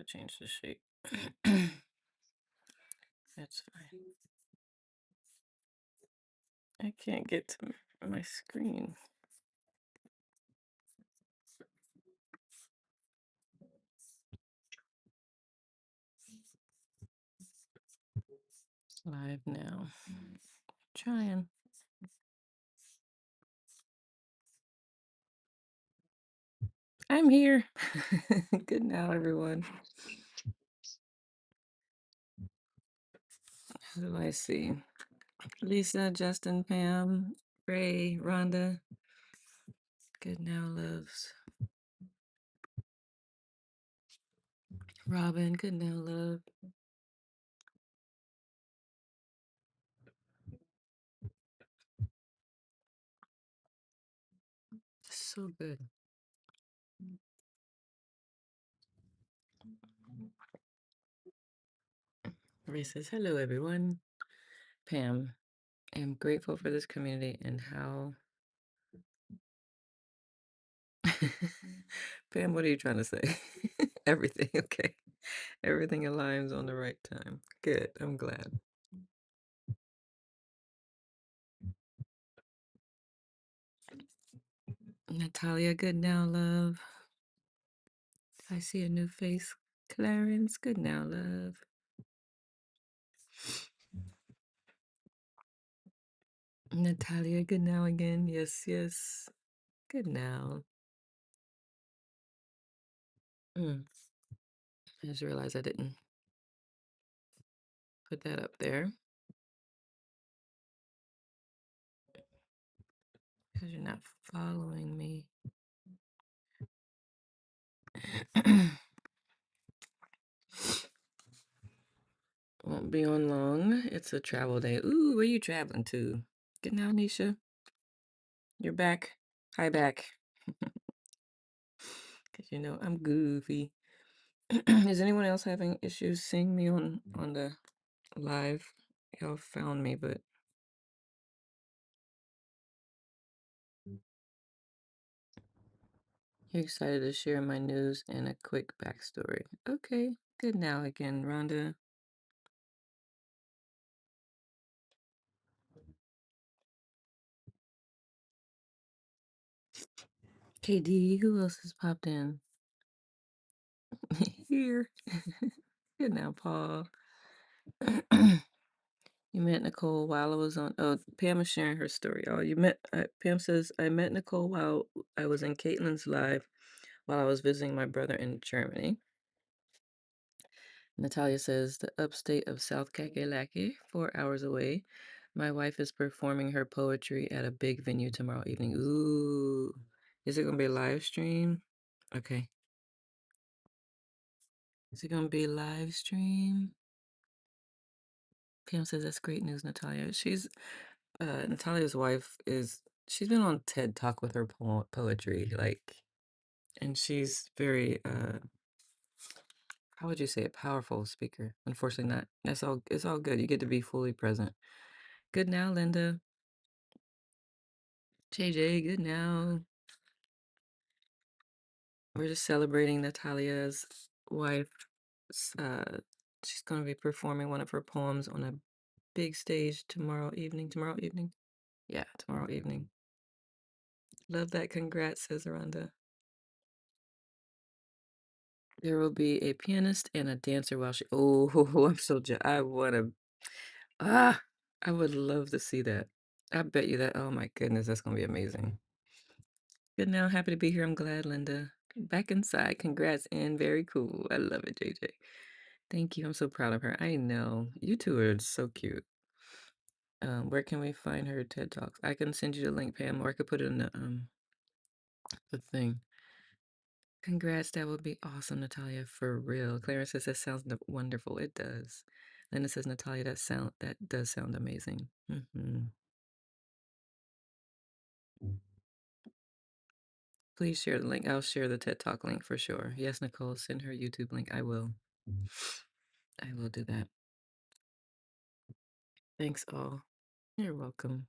gotta change the shape. That's fine. I can't get to my screen. Live now. Trying. I'm here. Good now, everyone. Who do I see? Lisa, Justin, Pam, Ray, Rhonda. Good now, loves. Robin, good now, love. So good. Ray says, hello, everyone. Pam, I'm grateful for this community and how. Pam, what are you trying to say? Everything, okay. Everything aligns on the right time. Good, I'm glad. Natalia, good now, love. I see a new face. Clarence, good now, love. Natalia, good now again. Yes, yes. Good now. I just realized I didn't put that up there because you're not following me. Won't be on long. It's a travel day. Ooh, where you traveling to? Good now, Nisha. You're back. Hi, back. Because you know I'm goofy. Is anyone else having issues seeing me on the live? Y'all found me, but you're excited to share my news and a quick backstory. Okay, good now again, Rhonda. KD, who else has popped in? Here. Good now, Paul. You met Nicole while I was on. Oh, Pam is sharing her story. Oh, you met. Pam says I met Nicole while I was in Caitlin's live while I was visiting my brother in Germany. Natalia says the upstate of South Kakalaki, 4 hours away. My wife is performing her poetry at a big venue tomorrow evening. Ooh, is it gonna be a live stream? Okay. Is it gonna be a live stream? Pam says that's great news, Natalia. Natalia's wife she's been on TED Talk with her poetry, like, and she's very, how would you say it, powerful speaker. Unfortunately not. It's all good. You get to be fully present. Good now, Linda. JJ, good now. We're just celebrating Natalia's wife. She's going to be performing one of her poems on a big stage tomorrow evening. Tomorrow evening? Yeah, tomorrow evening. Love that. Congrats, says Rhonda. There will be a pianist and a dancer while she. Oh, I'm so I want to. I would love to see that. I bet you that. Oh my goodness, that's going to be amazing. Good now. Happy to be here. I'm glad, Linda. Back inside. Congrats, and very cool. I love it, JJ. Thank you. I'm so proud of her. I know. You two are so cute. Where can we find her TED Talks? I can send you the link, Pam, or I could put it in the thing. Congrats, that would be awesome, Natalia, for real. Clarence says that sounds wonderful. It does. Linda says, Natalia, that does sound amazing. Please share the link. I'll share the TED Talk link for sure. Yes, Nicole, send her YouTube link. I will. I will do that. Thanks all. You're welcome.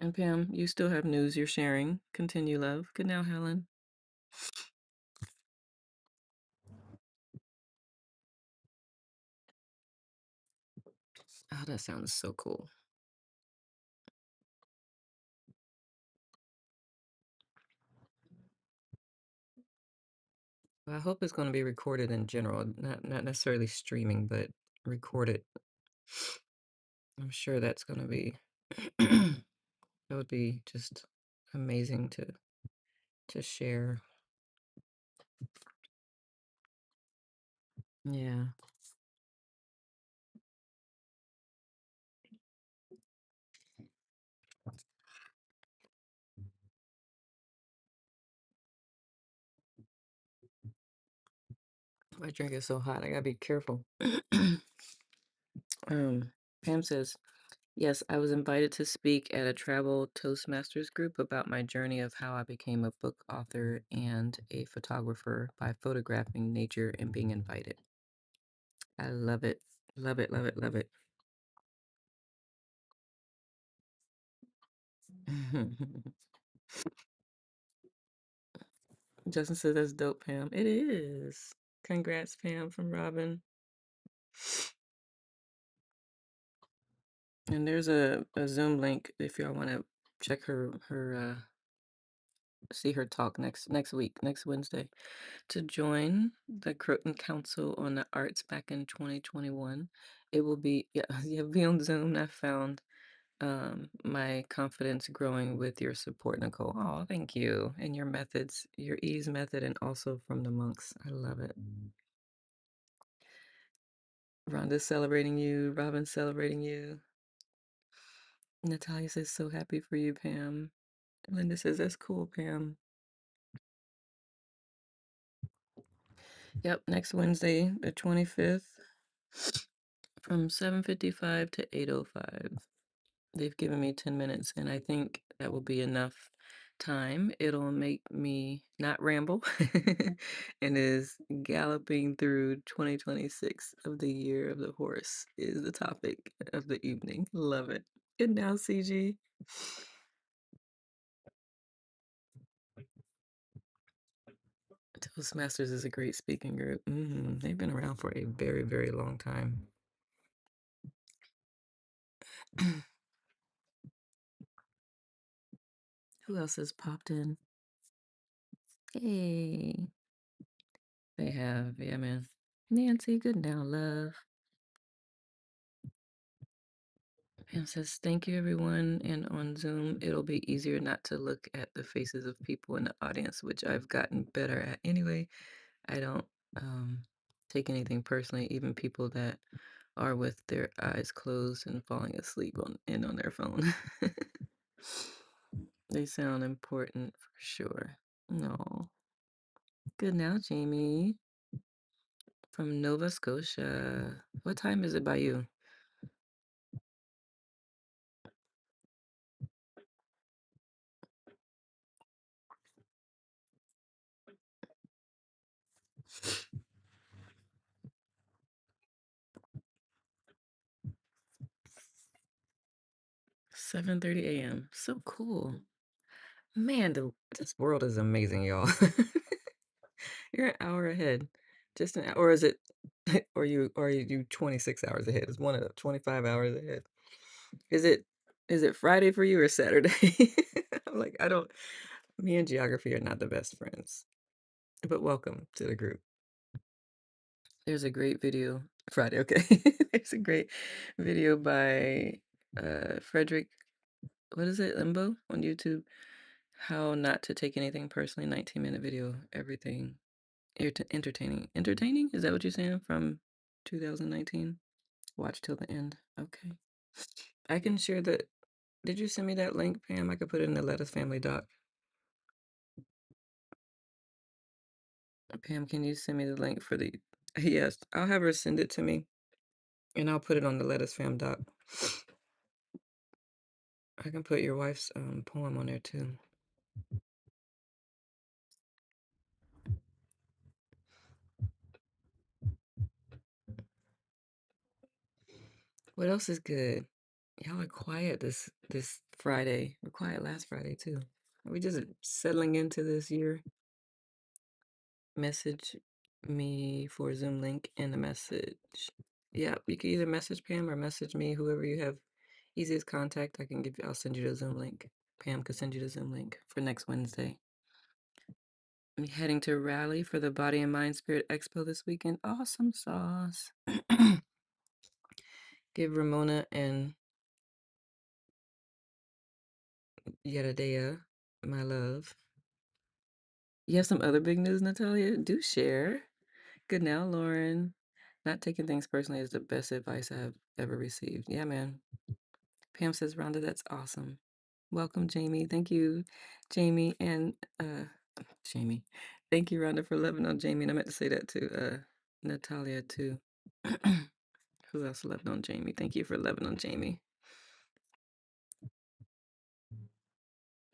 And Pam, you still have news you're sharing. Continue, love. Good now, Helen. Oh, that sounds so cool. Well, I hope it's gonna be recorded in general, not necessarily streaming, but recorded. I'm sure that's gonna be that would be just amazing to share. Yeah. My drink is so hot, I gotta be careful. Um, Pam says, yes, I was invited to speak at a travel Toastmasters group about my journey of how I became a book author and a photographer by photographing nature and being invited. I love it. Love it, love it, love it. Justin says that's dope, Pam. It is. Congrats, Pam, from Robin. And there's a Zoom link if y'all want to check her see her talk next week, next Wednesday, to join the Croton Council on the Arts back in 2021. It will be yeah, yeah, be on Zoom. I found my confidence growing with your support, Nicole. Oh, thank you. And your methods, your ease method, and also from the monks. I love it. Rhonda's celebrating you. Robin's celebrating you. Natalia says, so happy for you, Pam. Linda says, that's cool, Pam. Yep, next Wednesday, the 25th, from 7:55 to 8:05. They've given me 10 minutes, and I think that will be enough time. It'll make me not ramble and is galloping through 2026 of the year of the horse is the topic of the evening. Love it. Good now, CG. Toastmasters is a great speaking group. They've been around for a very, very long time. Who else has popped in? Hey, they have. Yeah, man. Nancy, good now, love. Pam says, thank you, everyone. And on Zoom, it'll be easier not to look at the faces of people in the audience, which I've gotten better at anyway. I don't um, take anything personally, even people that are with their eyes closed and falling asleep on their phone. They sound important for sure. No. Good now, Jamie from Nova Scotia. What time is it by you? 7:30 a.m. So cool. Man, this world is amazing, y'all. You're an hour ahead. Just an hour, or is it, or you do 26 hours ahead? It's one of the 25 hours ahead. Is it, is it Friday for you or Saturday? I'm like, I don't, me and geography are not the best friends, but welcome to the group. There's a great video, Friday, okay. There's a great video by Frederick, what is it, Limbo on YouTube? How not to take anything personally, 19-minute video, everything entertaining. Entertaining? Is that what you're saying? From 2019? Watch till the end. Okay. I can share the. Did you send me that link, Pam? I could put it in the Lettuce Family doc. Pam, can you send me the link for the. Yes, I'll have her send it to me and I'll put it on the Lettuce Fam doc. I can put your wife's poem on there too. What else is good? Y'all are quiet this Friday. We're quiet last Friday too. Are we just settling into this year? Message me for Zoom link in the message. Yeah, you can either message Pam or message me, whoever you have easiest contact. I'll send you the Zoom link. Pam could send you the Zoom link for next Wednesday. I'm heading to Raleigh for the Body and Mind Spirit Expo this weekend. Awesome sauce. Give Ramona and Yedidea my love. You have some other big news, Natalia? Do share. Good now, Lauren. Not taking things personally is the best advice I've ever received. Yeah, man. Pam says, Rhonda, that's awesome. Welcome, Jamie. Thank you, Jamie. And Jamie. Thank you, Rhonda, for loving on Jamie. And I meant to say that to Natalia too. Who else loved on Jamie? Thank you for loving on Jamie.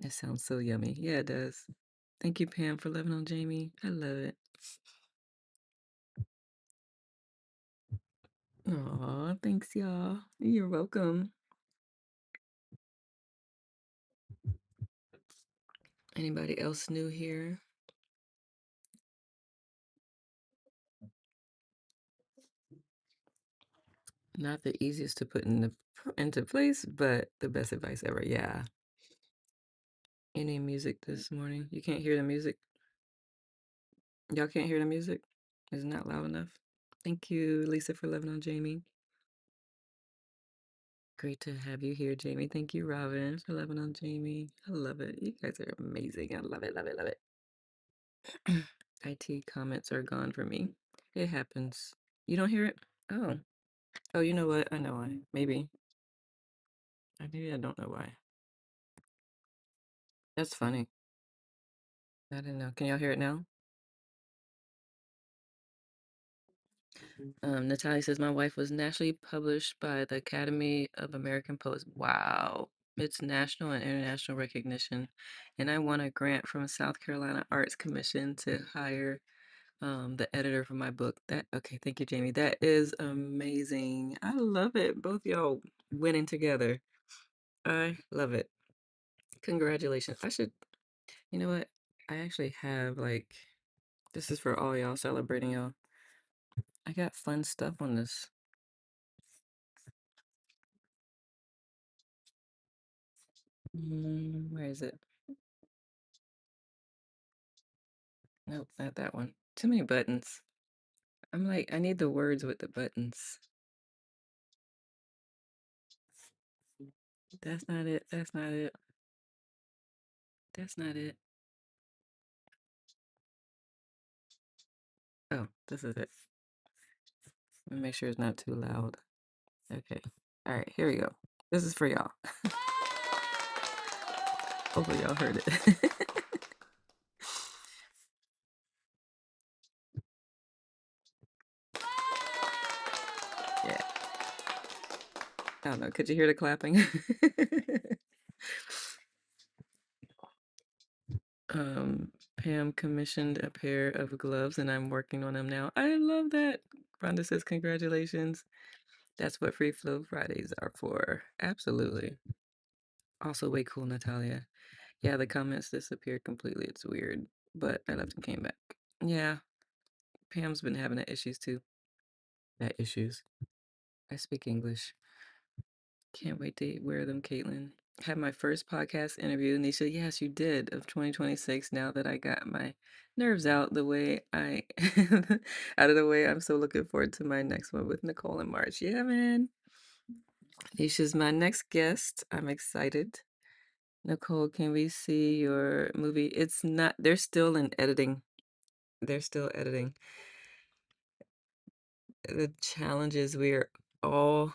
It sounds so yummy. Yeah, it does. Thank you, Pam, for loving on Jamie. I love it. Aw, thanks, y'all. You're welcome. Anybody else new here? Not the easiest to put into place, but the best advice ever. Yeah. Any music this morning? You can't hear the music? Y'all can't hear the music? Is it not loud enough? Thank you, Lisa, for loving on Jamie. Great to have you here, Jamie. Thank you, Robin, for loving on Jamie. I love it. You guys are amazing. I love it, love it, love it. IT comments are gone for me. It happens. You don't hear it? Oh. Oh, you know what? I know why. Maybe. Maybe I don't know why. That's funny. I didn't know. Can y'all hear it now? Natalia says, my wife was nationally published by the Academy of American Poets. Wow. It's national and international recognition. And I won a grant from South Carolina Arts Commission to hire the editor for my book. Okay, thank you, Jamie. That is amazing. I love it. Both y'all winning together. I love it. Congratulations. You know what? I actually have this is for all y'all celebrating y'all. I got fun stuff on this. Where is it? Nope, not that one. Too many buttons. I'm like, I need the words with the buttons. That's not it. That's not it. That's not it. Oh, this is it. Let me make sure it's not too loud. Okay. All right, here we go. This is for y'all. Hopefully y'all heard it. Yeah. I don't know. Could you hear the clapping? Pam commissioned a pair of gloves and I'm working on them now. I love that. Rhonda says, congratulations. That's what Free Flow Fridays are for. Absolutely. Also, way cool, Natalia. Yeah, the comments disappeared completely. It's weird, but I left and came back. Yeah, Pam's been having that issues too. That issues. I speak English. Can't wait to wear them, Caitlin. Had my first podcast interview, Nisha. Yes, you did, of 2026. Now that I got my nerves out the way out of the way, I'm so looking forward to my next one with Nicole and March. Yeah, man. Nisha's my next guest. I'm excited. Nicole, can we see your movie? It's not, they're still in editing. They're still editing. The challenge is we're all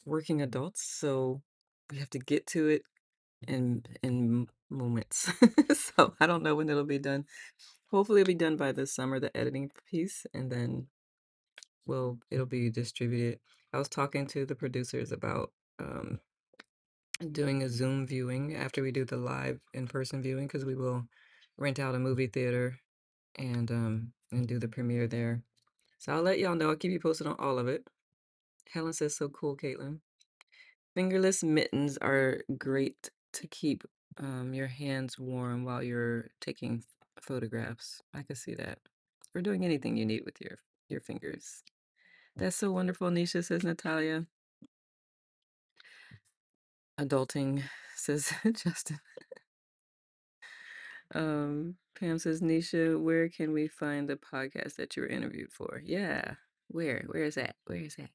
working adults, so we have to get to it in moments. So I don't know when it'll be done. Hopefully it'll be done by this summer, the editing piece, and then it'll be distributed. I was talking to the producers about doing a Zoom viewing after we do the live in-person viewing because we will rent out a movie theater and do the premiere there. So I'll let y'all know. I'll keep you posted on all of it. Helen says, so cool, Caitlin. Fingerless mittens are great to keep your hands warm while you're taking photographs. I can see that. Or doing anything you need with your fingers. That's so wonderful, Nisha, says Natalia. Adulting, says Justin. Pam says, Nisha, where can we find the podcast that you were interviewed for? Yeah. Where? Where is that? Where is that?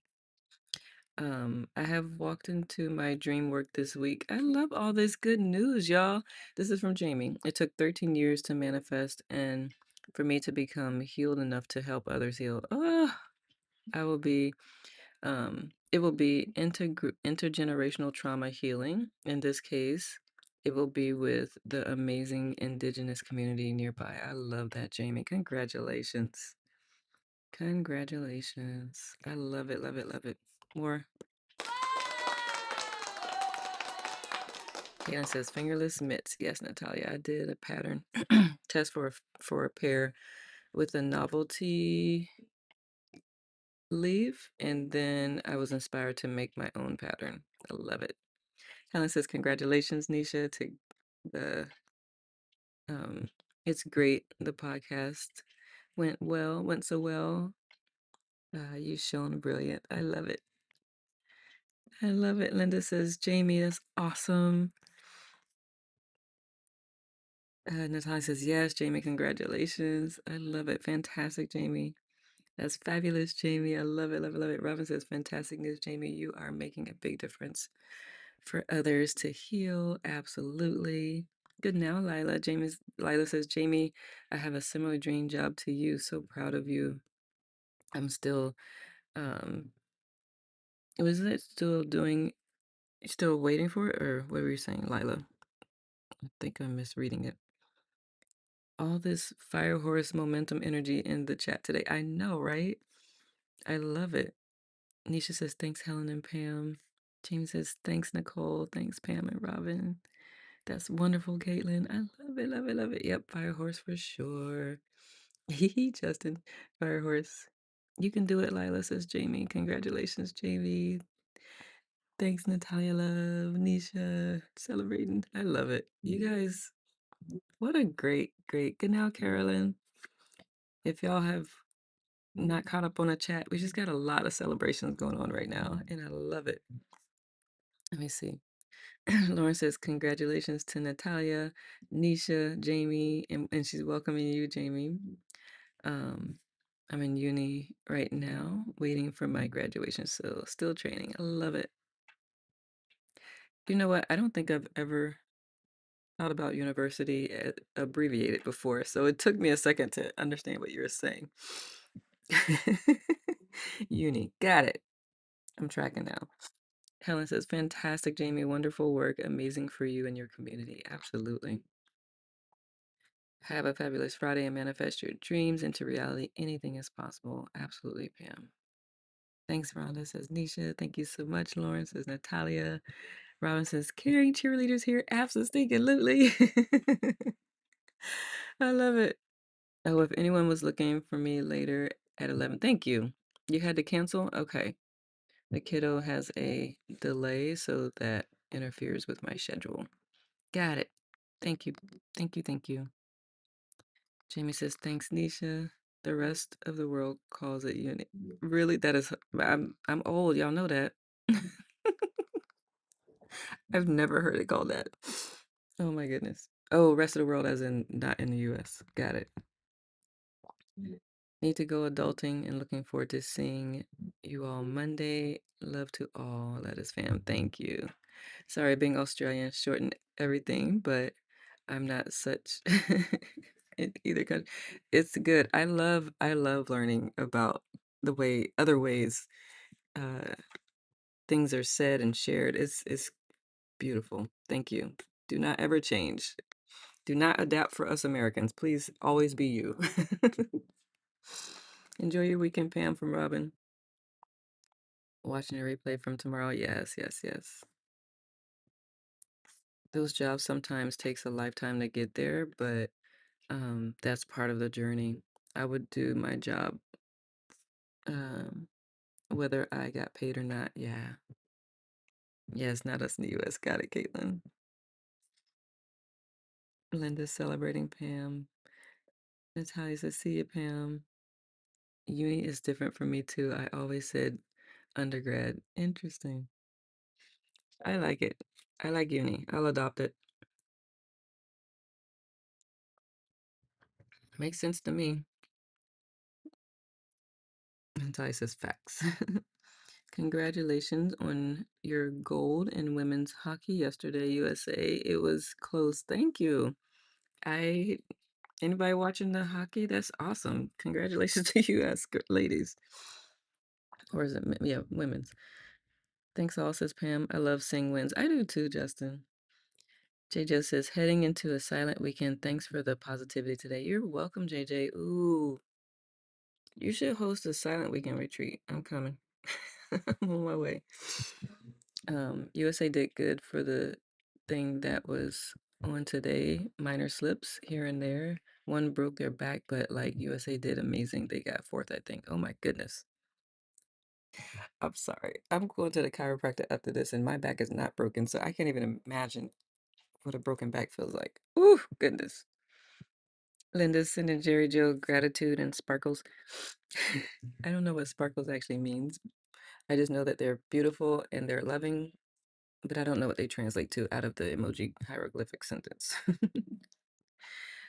I have walked into my dream work this week. I love all this good news, y'all. This is from Jamie. It took 13 years to manifest and for me to become healed enough to help others heal. Oh, I will be it will be intergenerational trauma healing. In this case, it will be with the amazing indigenous community nearby. I love that, Jamie. Congratulations. Congratulations. I love it, love it, love it. More. Caitlin says fingerless mitts. Yes, Natalia, I did a pattern test for a pair with a novelty leaf, and then I was inspired to make my own pattern. I love it. Helen says, congratulations, Nisha, to the it's great. The podcast went so well. You shone brilliant. I love it. I love it. Linda says, Jamie, that's awesome. Natalia says, yes, Jamie, congratulations. I love it. Fantastic, Jamie. That's fabulous, Jamie. I love it, love it, love it. Robin says, fantastic news, Jamie. You are making a big difference for others to heal. Absolutely. Good now, Lila. Lila says, Jamie, I have a similar dream job to you. So proud of you. I'm still, um, was it still waiting for it? Or what were you saying, Lila? I think I'm misreading it. All this fire horse momentum energy in the chat today. I know, right? I love it. Nisha says, thanks, Helen and Pam. James says, thanks, Nicole. Thanks, Pam and Robin. That's wonderful, Caitlin. I love it, love it, love it. Yep, fire horse for sure. Justin, fire horse. You can do it, Lila, says Jamie. Congratulations, Jamie. Thanks, Natalia Love, Nisha, celebrating. I love it. You guys, what a great, great. Good now, Carolyn. If y'all have not caught up on a chat, we just got a lot of celebrations going on right now, and I love it. Let me see. Lauren says, congratulations to Natalia, Nisha, Jamie, and she's welcoming you, Jamie. I'm in uni right now, waiting for my graduation, so still training. I love it. You know what? I don't think I've ever thought about university abbreviated before, so it took me a second to understand what you were saying. Uni, got it. I'm tracking now. Helen says, fantastic, Jamie. Wonderful work. Amazing for you and your community. Absolutely. Have a fabulous Friday and manifest your dreams into reality. Anything is possible. Absolutely, Pam. Thanks, Rhonda, says Nisha. Thank you so much, Lauren, says Natalia. Robin says, carrying cheerleaders here. Absolutely. I love it. Oh, if anyone was looking for me later at 11, thank you. You had to cancel? Okay. The kiddo has a delay, so that interferes with my schedule. Got it. Thank you. Thank you. Thank you. Jamie says, thanks, Nisha. The rest of the world calls it unit. Really, that is, I'm old. Y'all know that. I've never heard it called that. Oh my goodness. Oh, rest of the world as in not in the US. Got it. Need to go adulting and looking forward to seeing you all Monday. Love to all. Let us fam. Thank you. Sorry, being Australian shortened everything, but I'm not such in either country. It's good. I love learning about the way other ways uh things are said and shared. It's beautiful. Thank you. Do not ever change. Do not adapt for us Americans. Please always be you. Enjoy your weekend, Pam from Robin. Watching a replay from tomorrow. Yes, yes, yes. Those jobs sometimes takes a lifetime to get there, but that's part of the journey. I would do my job um whether I got paid or not. Yeah. Yes, not us in the US. Got it, Caitlin. Linda's celebrating Pam. Natalia says, see you, Pam. Uni is different for me too. I always said undergrad. Interesting. I like it. I like uni. I'll adopt it. Makes sense to me. And Ty says facts. Congratulations on your gold in women's hockey yesterday, USA. It was close. Thank you. I Anybody watching the hockey? That's awesome. Congratulations to you, ladies. Or is it yeah, women's? Thanks all, says Pam. I love seeing wins. I do too, Justin. JJ says, heading into a silent weekend. Thanks for the positivity today. You're welcome, JJ. Ooh, you should host a silent weekend retreat. I'm coming. I'm on my way. USA did good for the thing that was on today. Minor slips here and there. One broke their back, but like USA did amazing. They got fourth, I think. Oh my goodness. I'm sorry. I'm going to the chiropractor after this, and my back is not broken, so I can't even imagine what a broken back feels like. Ooh, goodness. Linda's sending Jerry Joe gratitude and sparkles. I don't know what sparkles actually means. I just know that they're beautiful and they're loving, but I don't know what they translate to out of the emoji hieroglyphic sentence.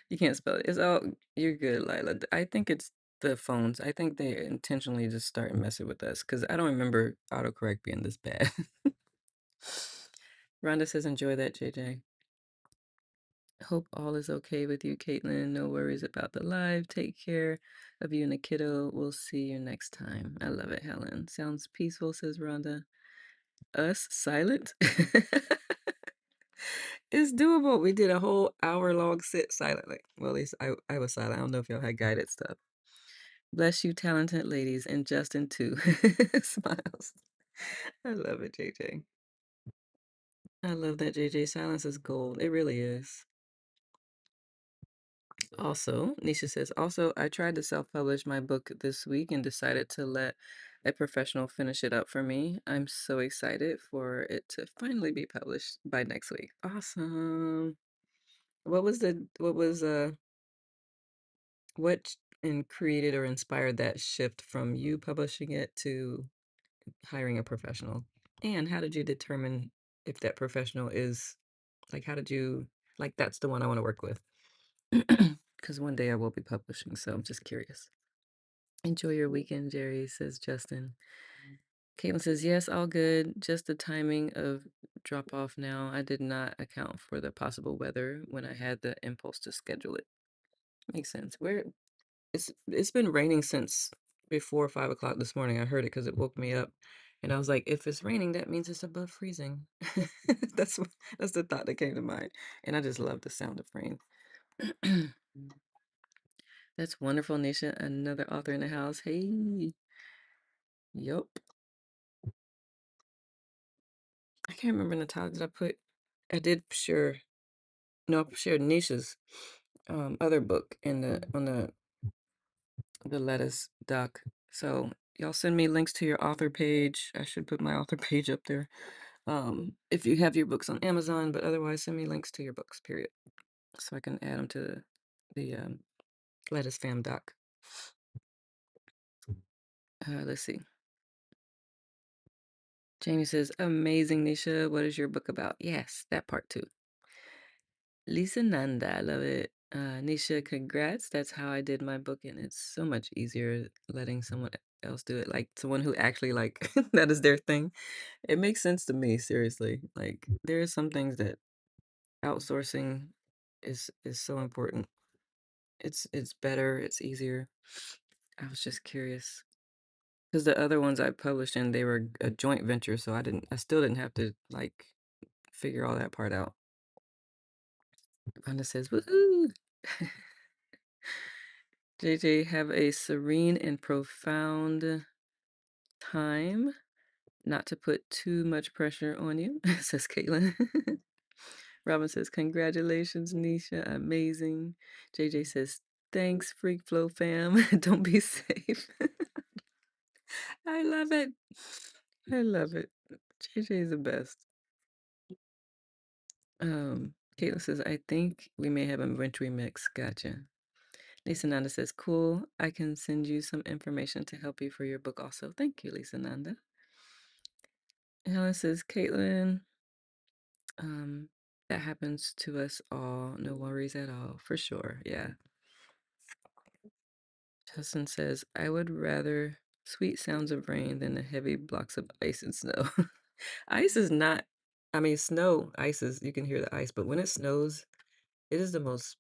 You can't spell it. It's all you're good, Lila. I think it's the phones. I think they intentionally just start messing with us because I don't remember autocorrect being this bad. Rhonda says, enjoy that, JJ. Hope all is okay with you, Caitlin. No worries about the live. Take care of you and the kiddo. We'll see you next time. I love it, Helen. Sounds peaceful, says Rhonda. Us silent? It's doable. We did a whole hour-long sit silently. Well, at least I was silent. I don't know if y'all had guided stuff. Bless you, talented ladies, and Justin too. Smiles. I love it, JJ. I love that, JJ. Silence is gold. It really is. Also, Nisha says, also, I tried to self-publish my book this week and decided to let a professional finish it up for me. I'm so excited for it to finally be published by next week. Awesome. What created or inspired that shift from you publishing it to hiring a professional? And how did you determine if that professional is like, how did you like, that's the one I want to work with? Because one day I will be publishing, so I'm just curious. Enjoy your weekend, Jerry, says Justin. Caitlin says, yes, all good. Just the timing of drop off now. I did not account for the possible weather when I had the impulse to schedule it. Makes sense. It's been raining since before 5 o'clock this morning. I heard it because it woke me up. And I was like, if it's raining, that means it's above freezing. That's that's the thought that came to mind. And I just love the sound of rain. That's wonderful, Nisha. Another author in the house. Hey. Yup. I can't remember the title. Did I put? I did share. No, I shared Nisha's other book in the lettuce doc. So y'all send me links to your author page. I should put my author page up there. If you have your books on Amazon, but otherwise send me links to your books, period. So I can add them to the lettuce fam doc. Let's see. Jamie says, amazing, Nisha. What is your book about? Yes, that part too. Lisa Nanda, I love it. Nisha, congrats. That's how I did my book, and it's so much easier letting someone else do it. Like someone who actually like that is their thing. It makes sense to me, seriously. Like there are some things that outsourcing is so important. It's better, it's easier. I was just curious. Because the other ones I published in, they were a joint venture, so I still didn't have to like figure all that part out. Rhonda says, woohoo! JJ, have a serene and profound time. Not to put too much pressure on you, says Caitlin. Robin says, congratulations, Nisha. Amazing. JJ says, thanks, Freak Flow fam. Don't be safe. I love it. I love it. JJ is the best. Caitlin says, I think we may have a wintry mix. Gotcha. Lisa Nanda says, cool. I can send you some information to help you for your book also. Thank you, Lisa Nanda. Helen says, Caitlin, um, that happens to us all. No worries at all. For sure. Yeah. Justin says, I would rather sweet sounds of rain than the heavy blocks of ice and snow. Ice is not, I mean, snow, ice is, you can hear the ice, but when it snows, it is the most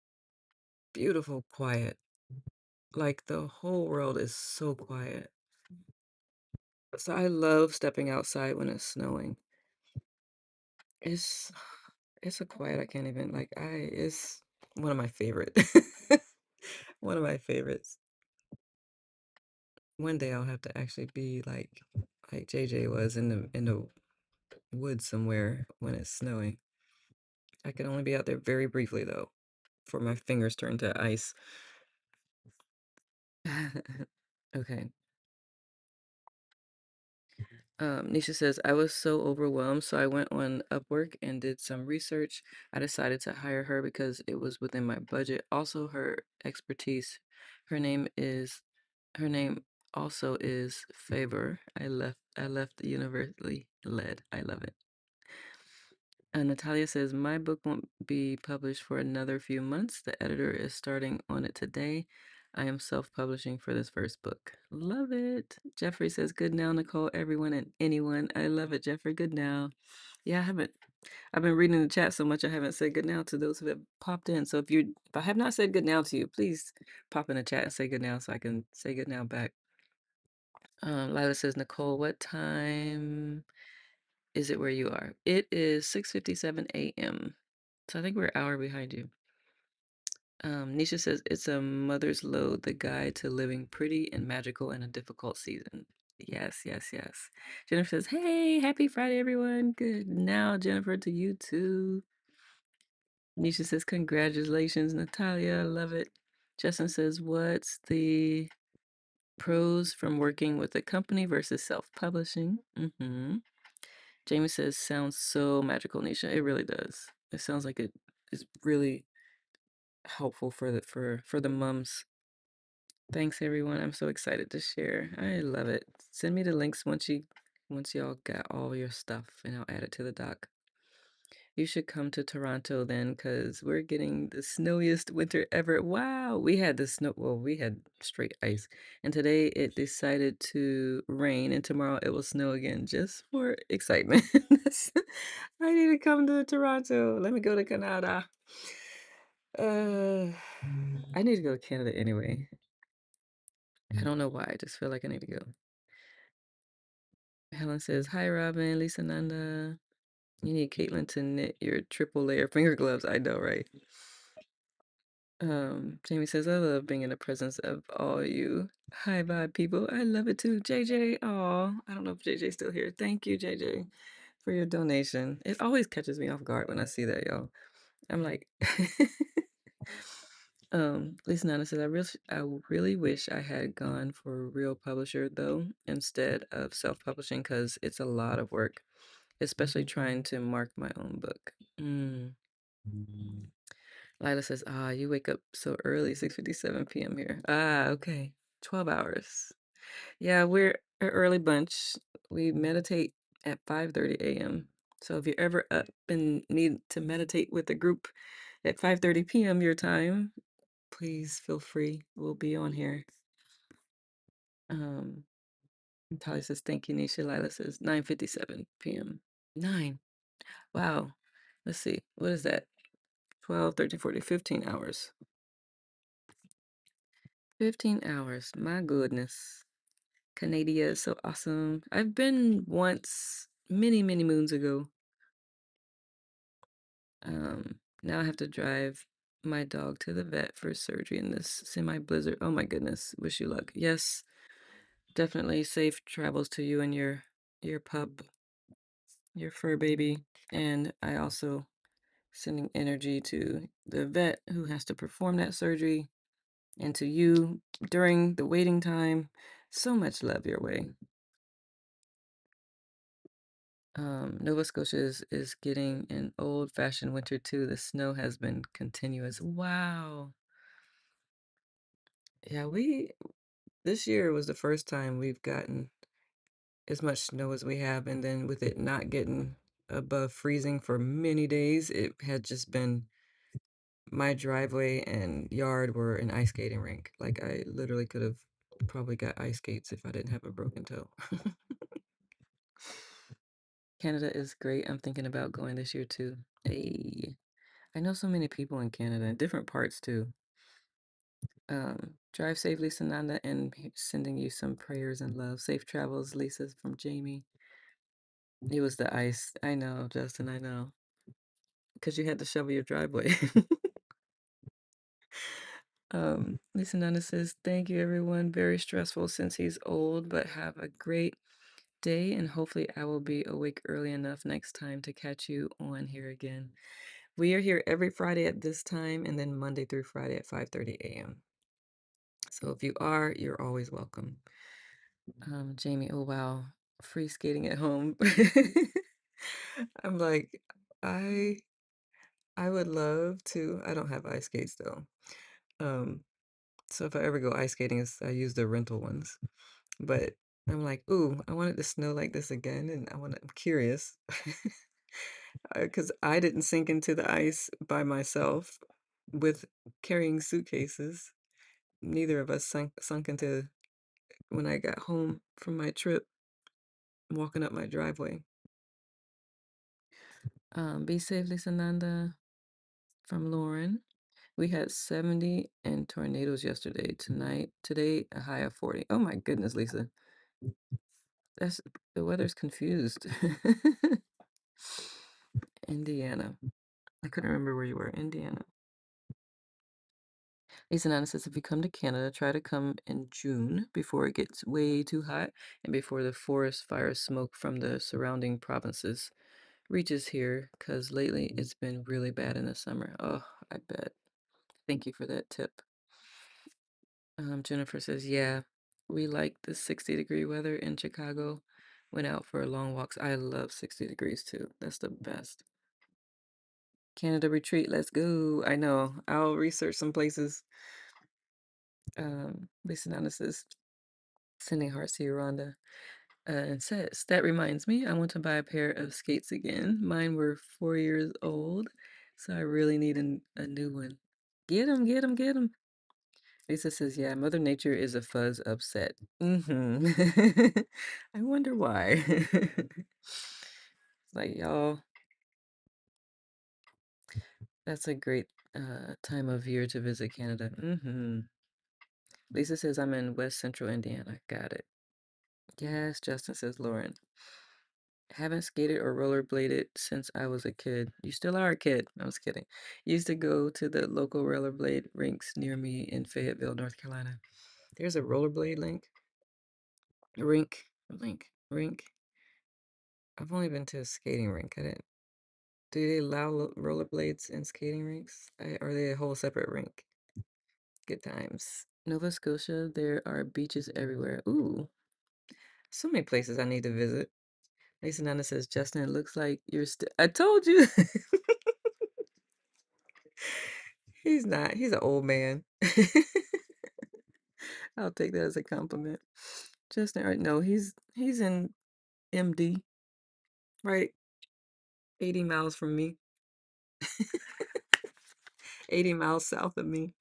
beautiful quiet. Like the whole world is so quiet. So I love stepping outside when it's snowing. It's it's a quiet I can't even like it's one of my favorite. One of my favorites. One day I'll have to actually be like JJ was in the woods somewhere when it's snowing. I can only be out there very briefly though, before my fingers turn to ice. Okay. Nisha says, I was so overwhelmed, so I went on Upwork and did some research. I decided to hire her because it was within my budget. Also, her expertise. Her name is, her name also is Favor. I left the universally led. I love it. Natalia says, my book won't be published for another few months. The editor is starting on it today. I am self-publishing for this first book. Love it. Jeffrey says, good now, Nicole, everyone and anyone. I love it, Jeffrey. Good now. Yeah, I've been reading the chat so much I haven't said good now to those who have popped in. So if I have not said good now to you, please pop in the chat and say good now so I can say good now back. Lila says, Nicole, what time is it where you are? It is 6:57 a.m. So I think we're an hour behind you. Nisha says it's a mother's load, the guide to living pretty and magical in a difficult season. Yes, yes, yes. Jennifer says, hey, happy Friday, everyone. Good now, Jennifer, to you too. Nisha says, congratulations, Natalia. I love it. Justin says, what's the pros from working with a company versus self-publishing? Jamie says, sounds so magical, Nisha. It really does. It sounds like it is really helpful for the mums. Thanks everyone. I'm so excited to share. I love it. Send me the links once y'all got all your stuff and I'll add it to the doc. You should come to Toronto then because we're getting the snowiest winter ever. Wow, we had the snow, well, we had straight ice. And today it decided to rain and tomorrow it will snow again just for excitement. I need to come to Toronto. Let me go to Canada. Uh, I need to go to Canada anyway. I don't know why. I just feel like I need to go. Helen says, hi, Robin, Lisa Nanda. You need Caitlin to knit your triple layer finger gloves. I know, right? Jamie says, I love being in the presence of all you high vibe people. I love it too. JJ, oh, I don't know if JJ's still here. Thank you, JJ, for your donation. It always catches me off guard when I see that, y'all. I'm like, Lisa Nana says, I really wish I had gone for a real publisher though, instead of self-publishing, because it's a lot of work, especially trying to mark my own book. Lila says, you wake up so early, 6:57 p.m. here. Okay. 12 hours. Yeah, we're an early bunch. We meditate at 5:30 a.m. So if you're ever up and need to meditate with a group at 5:30 p.m. your time, please feel free. We'll be on here. Um, Talia says, thank you, Nisha. Lila says, 9:57 p.m. 9. Wow. Let's see. What is that? 12, 13, 14, 15 hours. 15 hours. My goodness. Canada is so awesome. I've been once many, many moons ago. Now I have to drive my dog to the vet for surgery in this semi-blizzard. Oh my goodness. Wish you luck. Yes, definitely safe travels to you and your pup, your fur baby. And I also sending energy to the vet who has to perform that surgery and to you during the waiting time. So much love your way. Nova Scotia is getting an old-fashioned winter too. The snow has been continuous. Wow. Yeah, this year was the first time we've gotten as much snow as we have, and then with it not getting above freezing for many days, it had just been my driveway and yard were an ice skating rink. Like I literally could have probably got ice skates if I didn't have a broken toe. Canada is great. I'm thinking about going this year too. Hey, I know so many people in Canada, in different parts too. Drive safely, Sananda, and sending you some prayers and love. Safe travels, Lisa from Jamie. It was the ice. I know, Justin, I know. Because you had to shovel your driveway. Lisa Nana says, thank you, everyone. Very stressful since he's old, but have a great day, and hopefully I will be awake early enough next time to catch you on here again. We are here every Friday at this time, and then Monday through Friday at 5:30 a.m. So if you are, you're always welcome. Jamie, oh wow, free skating at home. I'm like, I I would love to. I don't have ice skates though. Um, so if I ever go ice skating, I use the rental ones. But I'm like, ooh, I want it to snow like this again, and I'm curious. Because I didn't sink into the ice by myself with carrying suitcases. Neither of us sunk into when I got home from my trip, walking up my driveway. Be safe, Lisa Nanda from Lauren. We had 70 and tornadoes yesterday. Today, a high of 40. Oh my goodness, Lisa. That's the weather's confused. Indiana. I couldn't remember where you were. Indiana. Lisa Nana says if you come to Canada, try to come in June before it gets way too hot and before the forest fire smoke from the surrounding provinces reaches here, because lately it's been really bad in the summer. Oh, I bet. Thank you for that tip. Jennifer says, yeah, we like the 60-degree weather in Chicago. Went out for long walks. I love 60 degrees too. That's the best. Canada retreat, let's go. I know. I'll research some places. Lisa Nana says, sending hearts to you, Rhonda. And says, that reminds me, I want to buy a pair of skates again. Mine were 4 years old, so I really need a new one. Get them, get them, get them. Lisa says, yeah, Mother Nature is a fuzz upset. Mm-hmm. I wonder why. It's like, y'all, that's a great time of year to visit Canada. Mm-hmm. Lisa says, I'm in West Central Indiana. Got it. Yes, Justin says, Lauren. Haven't skated or rollerbladed since I was a kid. You still are a kid. I was kidding. Used to go to the local rollerblade rinks near me in Fayetteville, North Carolina. There's a rollerblade rink. I've only been to a skating rink. I didn't. Do they allow rollerblades in skating rinks? Or are they a whole separate rink? Good times. Nova Scotia, there are beaches everywhere. Ooh, so many places I need to visit. Lisa Nana says, Justin, it looks like you're still. I told you. He's not. He's an old man. I'll take that as a compliment. Justin, right? No, he's in MD, right? 80 miles from me. 80 miles south of me.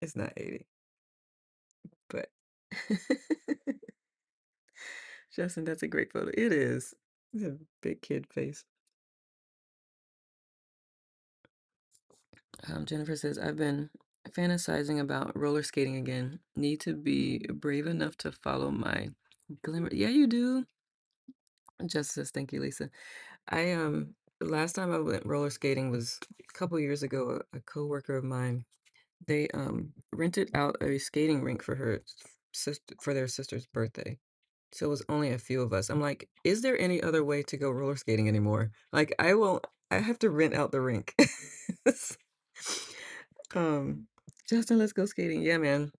It's not 80, but Justin, that's a great photo. It is. It's a big kid face. Jennifer says, I've been fantasizing about roller skating again. Need to be brave enough to follow my glimmer. Yeah, you do. Justice, thank you, Lisa. The last time I went roller skating was a couple years ago. A coworker of mine, they rented out a skating rink for her sister for their sister's birthday. So it was only a few of us. I'm like, is there any other way to go roller skating anymore? Like I won't I have to rent out the rink. um Justin, let's go skating. Yeah, man.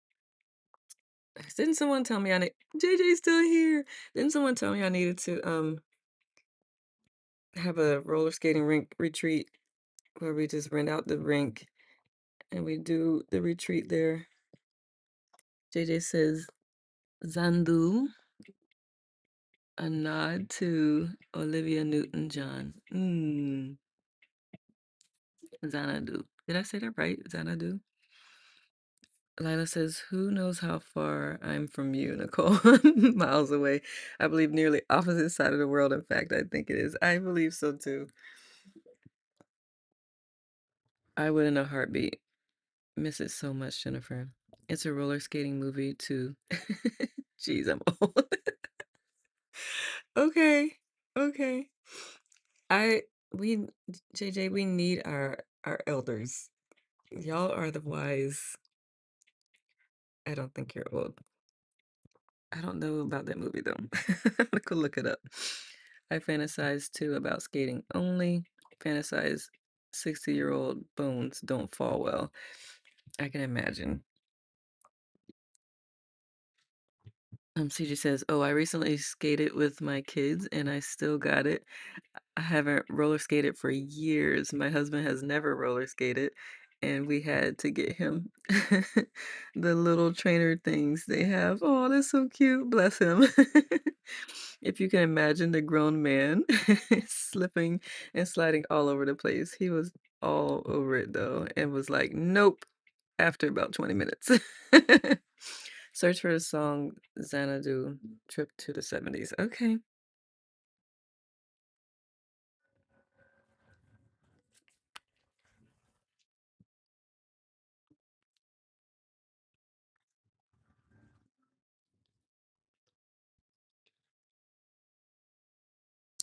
Didn't someone tell me I need JJ's still here? Didn't someone tell me I needed to have a roller skating rink retreat where we just rent out the rink and we do the retreat there? JJ says Zandu, a nod to Olivia Newton-John. Xanadu. Did I say that right? Xanadu? Lila says, "Who knows how far I'm from you, Nicole? Miles away. I believe nearly opposite side of the world. In fact, I think it is. I believe so too. I would in a heartbeat. Miss it so much, Jennifer. It's a roller skating movie too. Jeez, I'm old. Okay, okay. I we JJ, we need our elders. Y'all are the wise. I don't think you're old. I don't know about that movie though. I'm gonna go look it up. I fantasize too about skating only. Fantasize 60-year-old bones don't fall well. I can imagine. CJ says, "Oh, I recently skated with my kids and I still got it. I haven't roller skated for years. My husband has never roller skated, and we had to get him the little trainer things they have. Oh, that's so cute. Bless him." If you can imagine the grown man slipping and sliding all over the place. He was all over it though and was like, "Nope," after about 20 minutes. Search for the song Xanadu, Trip to the 70s. Okay.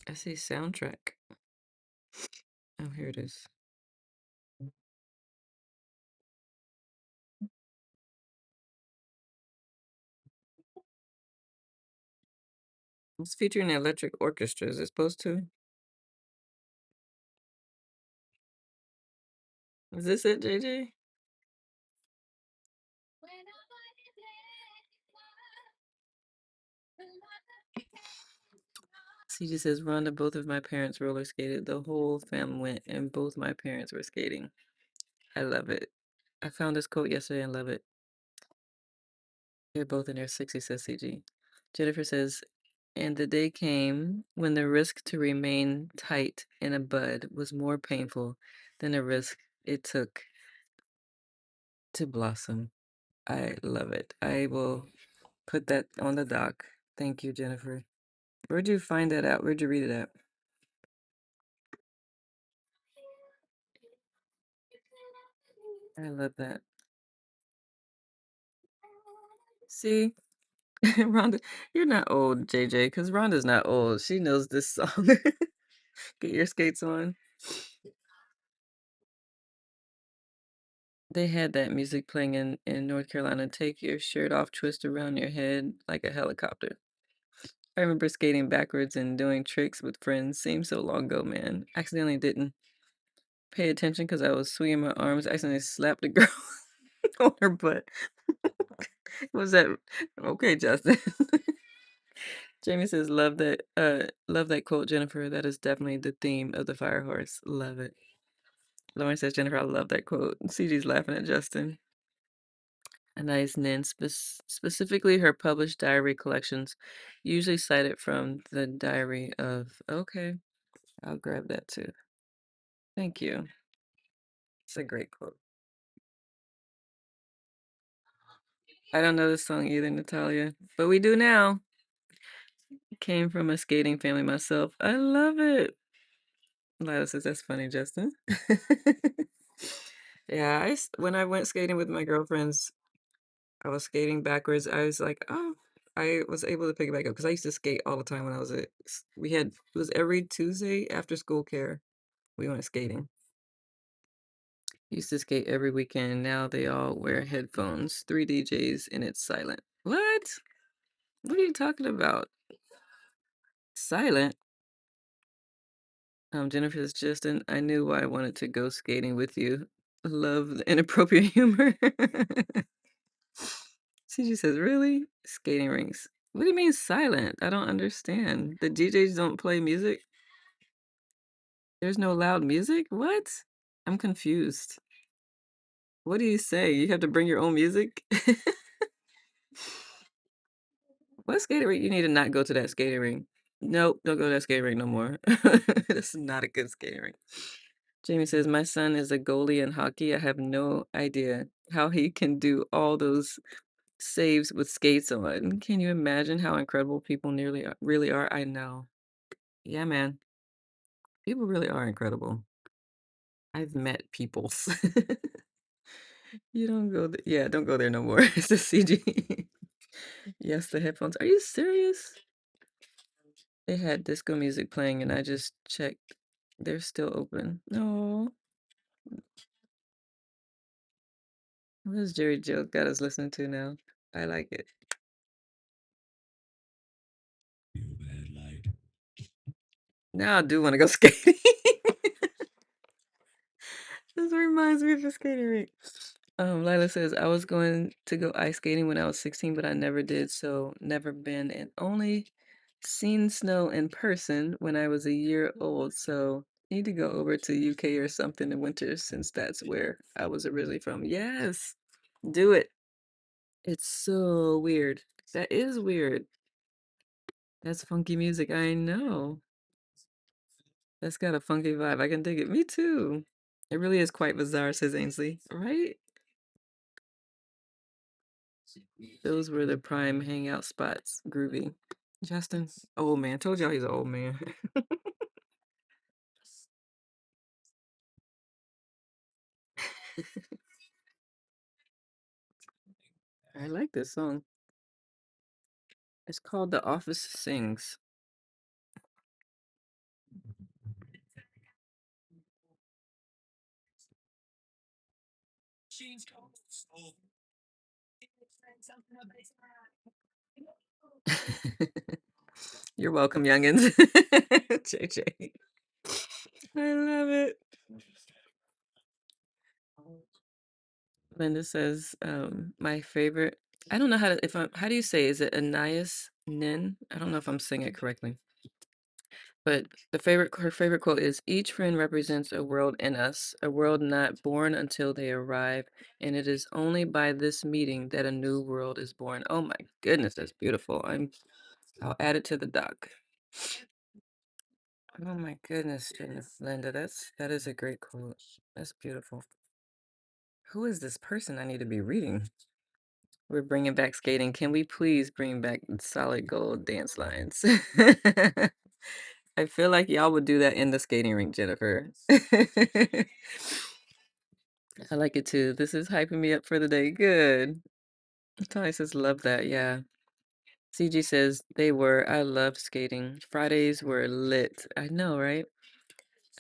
I see soundtrack. Oh, here it is. It's featuring an electric orchestra. Is it supposed to? Is this it, JJ? CJ says, "Rhonda, both of my parents roller skated. The whole family went, and both my parents were skating. I love it. I found this quote yesterday and love it. They're both in their 60s," says CG. Jennifer says, "And the day came when the risk to remain tight in a bud was more painful than the risk it took to blossom." I love it. I will put that on the doc. Thank you, Jennifer. Where'd you find that out? Where'd you read it at? I love that. See, Rhonda, you're not old, JJ, because Rhonda's not old. She knows this song. Get your skates on. They had that music playing in North Carolina. Take your shirt off, twist around your head like a helicopter. I remember skating backwards and doing tricks with friends. Seems so long ago, man. Accidentally didn't pay attention because I was swinging my arms. Accidentally slapped a girl on her butt. Was that okay, Justin? Jamie says, love that quote, Jennifer. That is definitely the theme of the Fire Horse. Love it." Lauren says, "Jennifer, I love that quote." CG's laughing at Justin. A nice Nin, specifically her published diary collections, usually cited from the diary of. Okay, I'll grab that too. Thank you. It's a great quote. I don't know this song either, Natalia, but we do now. Came from a skating family myself. I love it. Lila says, "That's funny, Justin." Yeah, when I went skating with my girlfriends, I was skating backwards. I was like, oh, I was able to pick it back up because I used to skate all the time when I was we had, it was every Tuesday after school care. We went skating. Used to skate every weekend. Now they all wear headphones, three DJs, and it's silent. What? What are you talking about? Silent? Jennifer says, "Justin, I knew why I wanted to go skating with you. Love the inappropriate humor." CG says, "Really? Skating rinks. What do you mean silent? I don't understand. The DJs don't play music? There's no loud music? What? I'm confused. What do you say? You have to bring your own music?" What skating rink? You need to not go to that skating rink. Nope, don't go to that skating rink no more. This is not a good skating rink. Jamie says, my son is a goalie in hockey. I have no idea how he can do all those saves with skates on. Can you imagine how incredible people really are? I know. Yeah, man. People really are incredible. I've met people. You don't go th yeah, don't go there no more. It's a CG. Yes, the headphones. Are you serious? They had disco music playing and I just checked. They're still open. No. What has Jerry Joe got us listening to now? I like it. Now I do want to go skating. This reminds me of a skating rink. Lila says, I was going to go ice skating when I was 16, but I never did, so never been and only seen snow in person when I was a year old. So need to go over to UK or something in winter since that's where I was originally from. Yes, do it. It's so weird. That is weird. That's funky music. I know. That's got a funky vibe. I can dig it. Me too. It really is quite bizarre, says Ainsley. Right? Those were the prime hangout spots. Groovy. Justin, old man. Told y'all he's an old man. I like this song. It's called The Office Sings. You're welcome, youngins. JJ. I love it. Linda says, my favorite. I don't know how to if I'm how do you say is it Anais Nin? I don't know if I'm saying it correctly. But her favorite quote is each friend represents a world in us, a world not born until they arrive, and it is only by this meeting that a new world is born. Oh my goodness, that's beautiful. I'll add it to the doc. Oh my goodness, Linda, that is a great quote. That's beautiful. Who is this person I need to be reading? We're bringing back skating. Can we please bring back solid gold dance lines? I feel like y'all would do that in the skating rink, Jennifer. I like it too. This is hyping me up for the day. Good. Tony says, love that. Yeah. CG says, they were. I loved skating. Fridays were lit. I know, right?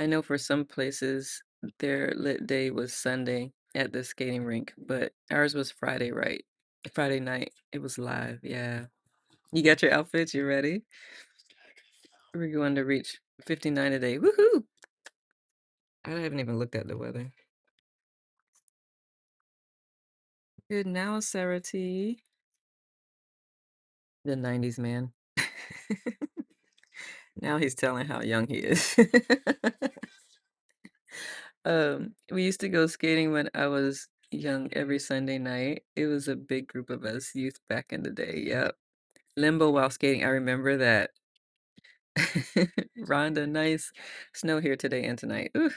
I know for some places, their lit day was Sunday at the skating rink, but ours was Friday, right? Friday night. It was live. Yeah. You got your outfits? You ready? We're going to reach 59 today. Woohoo! I haven't even looked at the weather. Good now, Sarah T. The 90s man. Now he's telling how young he is. We used to go skating when I was young every Sunday night. It was a big group of us youth back in the day. Yep. Limbo while skating. I remember that. Rhonda, nice snow here today and tonight. Ooh.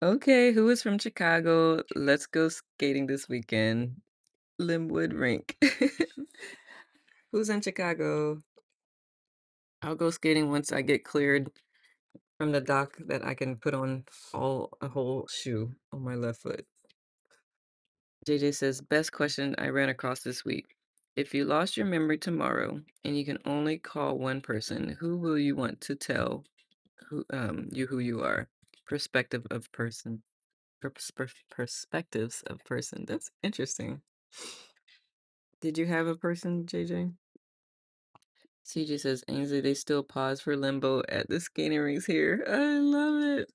Okay, who is from Chicago? Let's go skating this weekend. Limwood Rink. Who's in Chicago? I'll go skating once I get cleared from the dock that I can put on a whole shoe on my left foot. JJ says, best question I ran across this week. If you lost your memory tomorrow and you can only call one person, who will you want to tell who you are? Perspective of person. Perspectives of person. That's interesting. Did you have a person, JJ? CJ says, Ainsley, they still pause for limbo at the skating rinks here. I love it.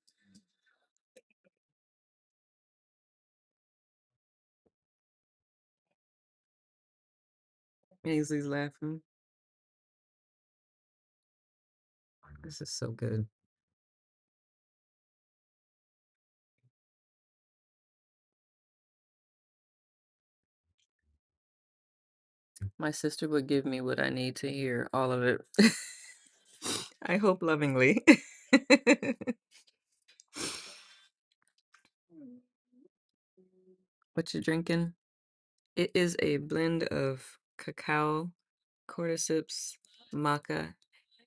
Ainsley's laughing. This is so good. My sister would give me what I need to hear, all of it. I hope lovingly. What you drinking? It is a blend of cacao, cordyceps, maca,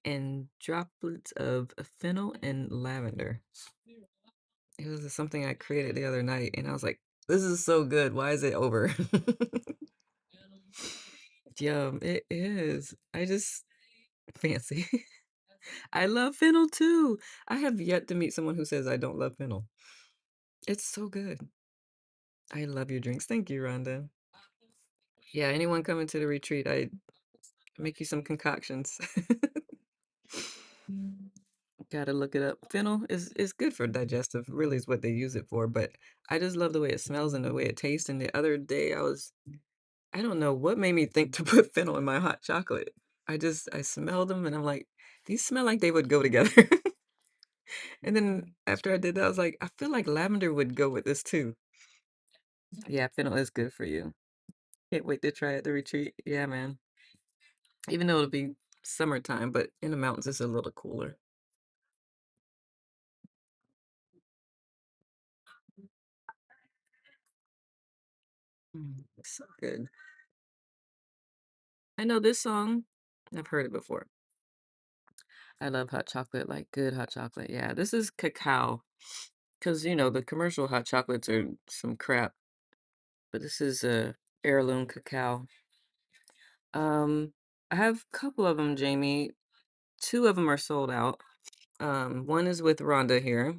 and droplets of fennel and lavender. It was something I created the other night, and I was like, "This is so good. Why is it over?" Yum, it is. I just fancy. I love fennel too. I have yet to meet someone who says I don't love fennel. It's so good. I love your drinks. Thank you, Rhonda. Yeah, anyone coming to the retreat, I make you some concoctions. Gotta look it up. Fennel is good for digestive, really is what they use it for, but I just love the way it smells and the way it tastes. And the other day I don't know what made me think to put fennel in my hot chocolate. I smelled them and I'm like, these smell like they would go together. And then after I did that, I was like, I feel like lavender would go with this too. Yeah, fennel is good for you. Can't wait to try it at the retreat. Yeah, man. Even though it'll be summertime, but in the mountains it's a little cooler. So good. I know this song. I've heard it before. I love hot chocolate, like good hot chocolate. Yeah, this is cacao. Because, the commercial hot chocolates are some crap, but this is a heirloom cacao. Um, I have a couple of them, Jamie. Two of them are sold out. One is with Rhonda here,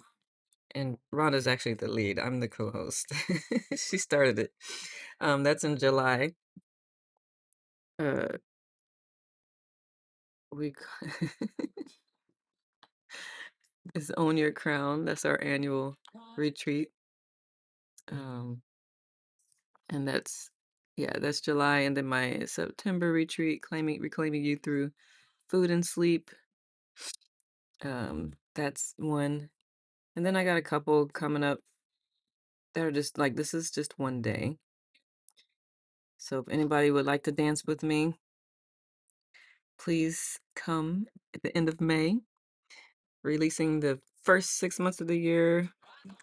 and Rhonda's actually the lead. I'm the co-host. She started it. That's in July. Uh, we it's Own Your Crown. That's our annual retreat. Um, and that's July, and then my September retreat, reclaiming you through food and sleep. That's one. And then I got a couple coming up that are just like this is just one day. So if anybody would like to dance with me, please come at the end of May, releasing the first 6 months of the year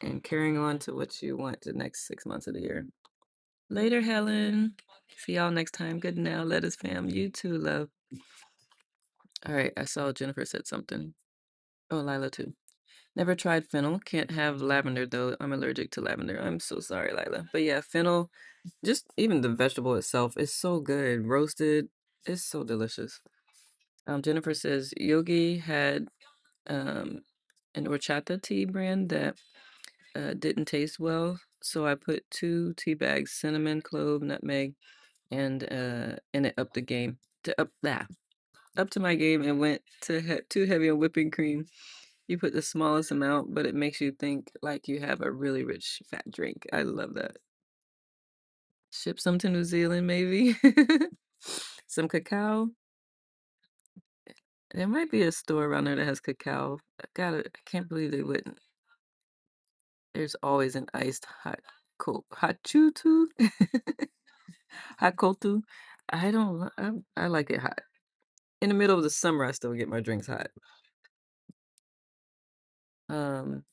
and carrying on to what you want the next 6 months of the year. Later, Helen. See y'all next time. Good now, lettuce fam. You too, love. All right, I saw Jennifer said something. Oh, Lila too. Never tried fennel. Can't have lavender though. I'm allergic to lavender. I'm so sorry, Lila. But yeah, fennel, just even the vegetable itself is so good. Roasted, it's so delicious. Jennifer says Yogi had um an horchata tea brand that didn't taste well, so I put 2 tea bags, cinnamon, clove, nutmeg, and it upped the game. Up to my game and went to too heavy on whipping cream. You put the smallest amount, but it makes you think like you have a really rich fat drink. I love that. Ship some to New Zealand, maybe. Some cacao. There might be a store around there that has cacao. I can't believe they wouldn't. There's always an iced hot chutu, hot kotu. I like it hot. In the middle of the summer, I still get my drinks hot. Um,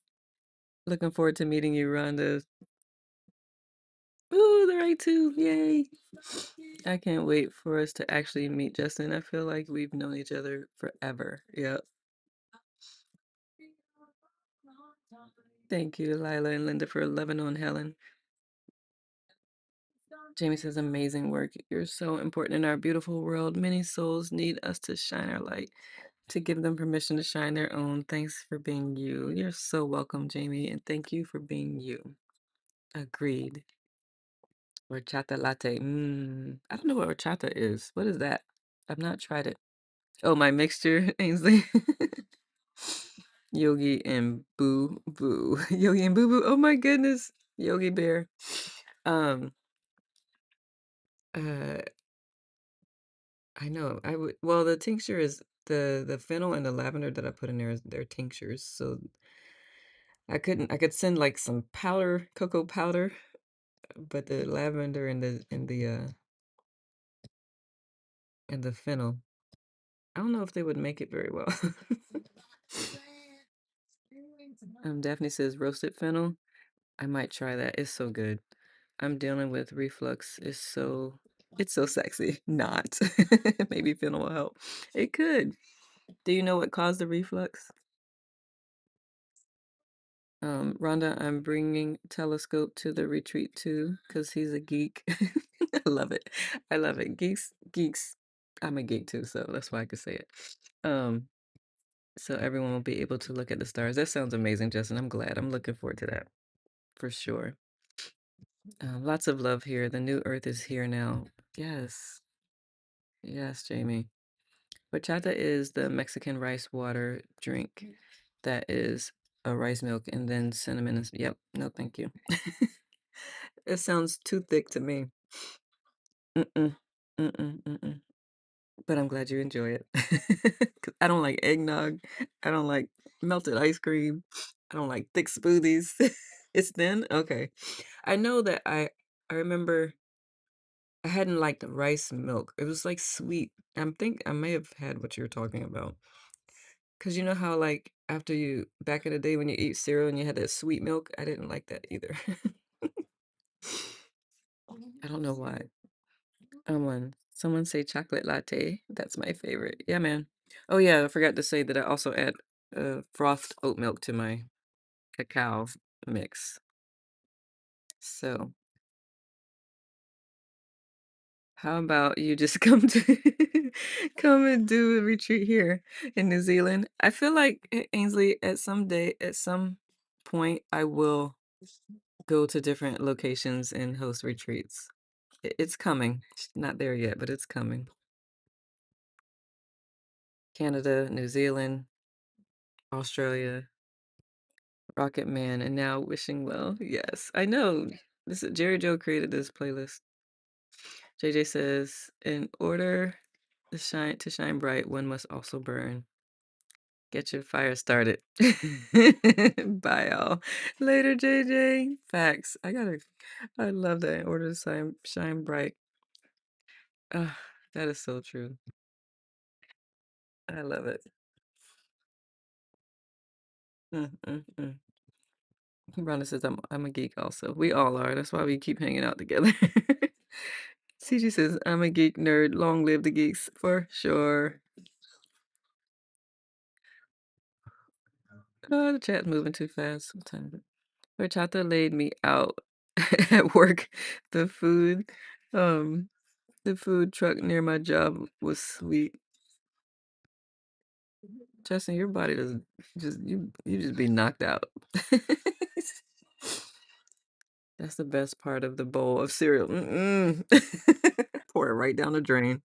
Looking forward to meeting you, Rhonda. Ooh, the right too. Yay. I can't wait for us to actually meet Justin. I feel like we've known each other forever. Yep. Thank you, Lila and Linda, for loving on Helen. Jamie says, amazing work. You're so important in our beautiful world. Many souls need us to shine our light, to give them permission to shine their own. Thanks for being you. You're so welcome, Jamie, and thank you for being you. Agreed. Horchata latte. I don't know what horchata is. What is that? I've not tried it. Oh, my mixture, Ainsley. Yogi and Boo Boo. Yogi and Boo Boo. Oh my goodness. Yogi Bear. Um, uh, I know. Well, the tincture is the fennel and the lavender that I put in there is they're tinctures. So I could send like some powder, cocoa powder, but the lavender and the and the fennel. I don't know if they would make it very well. Daphne says roasted fennel. I might try that. It's so good. I'm dealing with reflux. It's so sexy. Not. Maybe fennel will help. It could. Do you know what caused the reflux? Rhonda, I'm bringing Telescope to the retreat too, because he's a geek. I love it. I love it. Geeks. I'm a geek too, so that's why I could say it. Um, so everyone will be able to look at the stars. That sounds amazing, Justin. I'm glad. I'm looking forward to that for sure. Lots of love here. The new Earth is here now. Yes. Yes, Jamie. Bachata is the Mexican rice water drink that is a rice milk and then cinnamon. Yep. No, thank you. It sounds too thick to me. Mm-mm. Mm-mm. Mm-mm. But I'm glad you enjoy it. 'Cause I don't like eggnog. I don't like melted ice cream. I don't like thick smoothies. It's thin? Okay. I know that I remember I hadn't liked the rice milk. It was like sweet. I may have had what you're talking about. Cause you know how like after you back in the day when you eat cereal and you had that sweet milk, I didn't like that either. I don't know why. Someone say chocolate latte. That's my favorite. Yeah, man. Oh yeah, I forgot to say that I also add frothed oat milk to my cacao mix. So how about you just come and do a retreat here in New Zealand? I feel like Ainsley, at some point, I will go to different locations and host retreats. It's coming. It's not there yet, but it's coming. Canada, New Zealand, Australia, Rocket Man, and now Wishing Well. Yes, I know. This Jerry Joe created this playlist. JJ says, in order to shine bright, one must also burn. Get your fire started. Bye, all. Later, JJ. Facts. I love that. In order to shine bright. Ah, that is so true. I love it. Mm, mm, mm. Rhonda says, I'm a geek also. We all are. That's why we keep hanging out together. CG says, I'm a geek nerd. Long live the geeks for sure. Oh, the chat's moving too fast sometimes. Horchata laid me out at work. The food, um, the food truck near my job was sweet. Justin, your body doesn't you just be knocked out. That's the best part of the bowl of cereal. Mm-mm. Pour it right down the drain.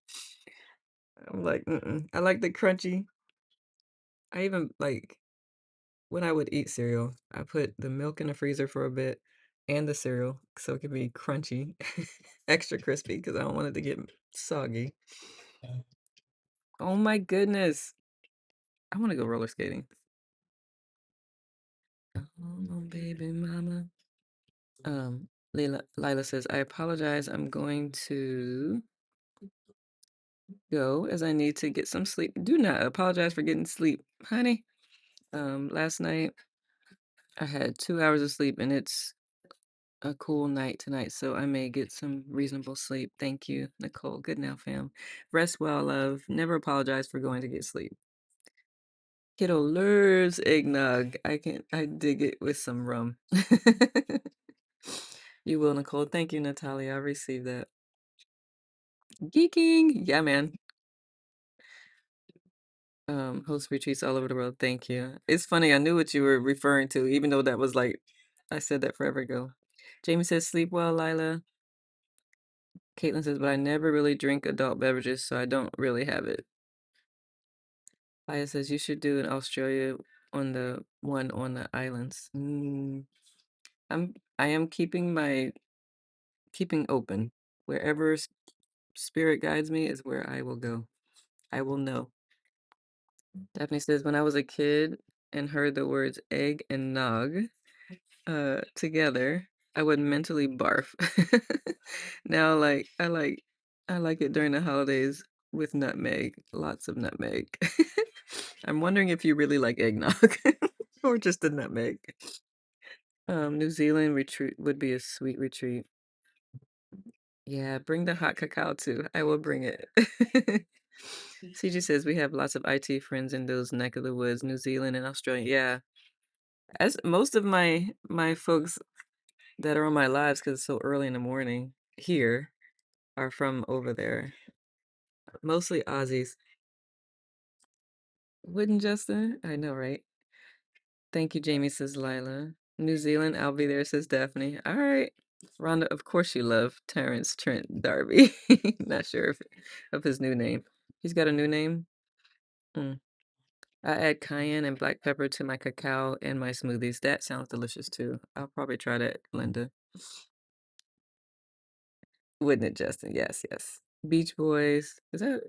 I'm like, mm-mm. I like the crunchy. I even like when I would eat cereal, I put the milk in the freezer for a bit and the cereal so it can be crunchy, extra crispy because I don't want it to get soggy. Oh my goodness. I want to go roller skating. Oh, baby mama. Lila says, I apologize. I'm going to go as I need to get some sleep. Do not apologize for getting sleep, honey. Last night I had 2 hours of sleep and it's a cool night tonight, so I may get some reasonable sleep. Thank you, Nicole. Good now, fam. Rest well, love. Never apologize for going to get sleep. Kiddo loves eggnog. I dig it with some rum. You will, Nicole. Thank you, Natalia. I received that. Geeking. Yeah, man. Host retreats all over the world. Thank you. It's funny, I knew what you were referring to, even though that was like I said that forever ago. Jamie says, sleep well, Lila. Caitlin says, but I never really drink adult beverages, so I don't really have it. Aya says, you should do in Australia on the one on the islands. I am keeping open. Wherever spirit guides me is where I will go. I will know. Daphne says, when I was a kid and heard the words egg and nog together, I would mentally barf. Now, I like it during the holidays with nutmeg, lots of nutmeg. I'm wondering if you really like eggnog or just the nutmeg. New Zealand retreat would be a sweet retreat. Yeah, bring the hot cacao too. I will bring it. CG says we have lots of IT friends in those neck of the woods, New Zealand and Australia. Yeah, as most of my folks that are on my lives because it's so early in the morning here are from over there. Mostly Aussies. Wouldn't Justin? I know, right? Thank you, Jamie, says Lila. New Zealand, I'll be there, says Daphne. All right. Rhonda, of course you love Terrence Trent D'Arby. Not sure of his new name. He's got a new name? Mm. I add cayenne and black pepper to my cacao and my smoothies. That sounds delicious too. I'll probably try that, Linda. Wouldn't it, Justin? Yes, yes. Beach Boys. That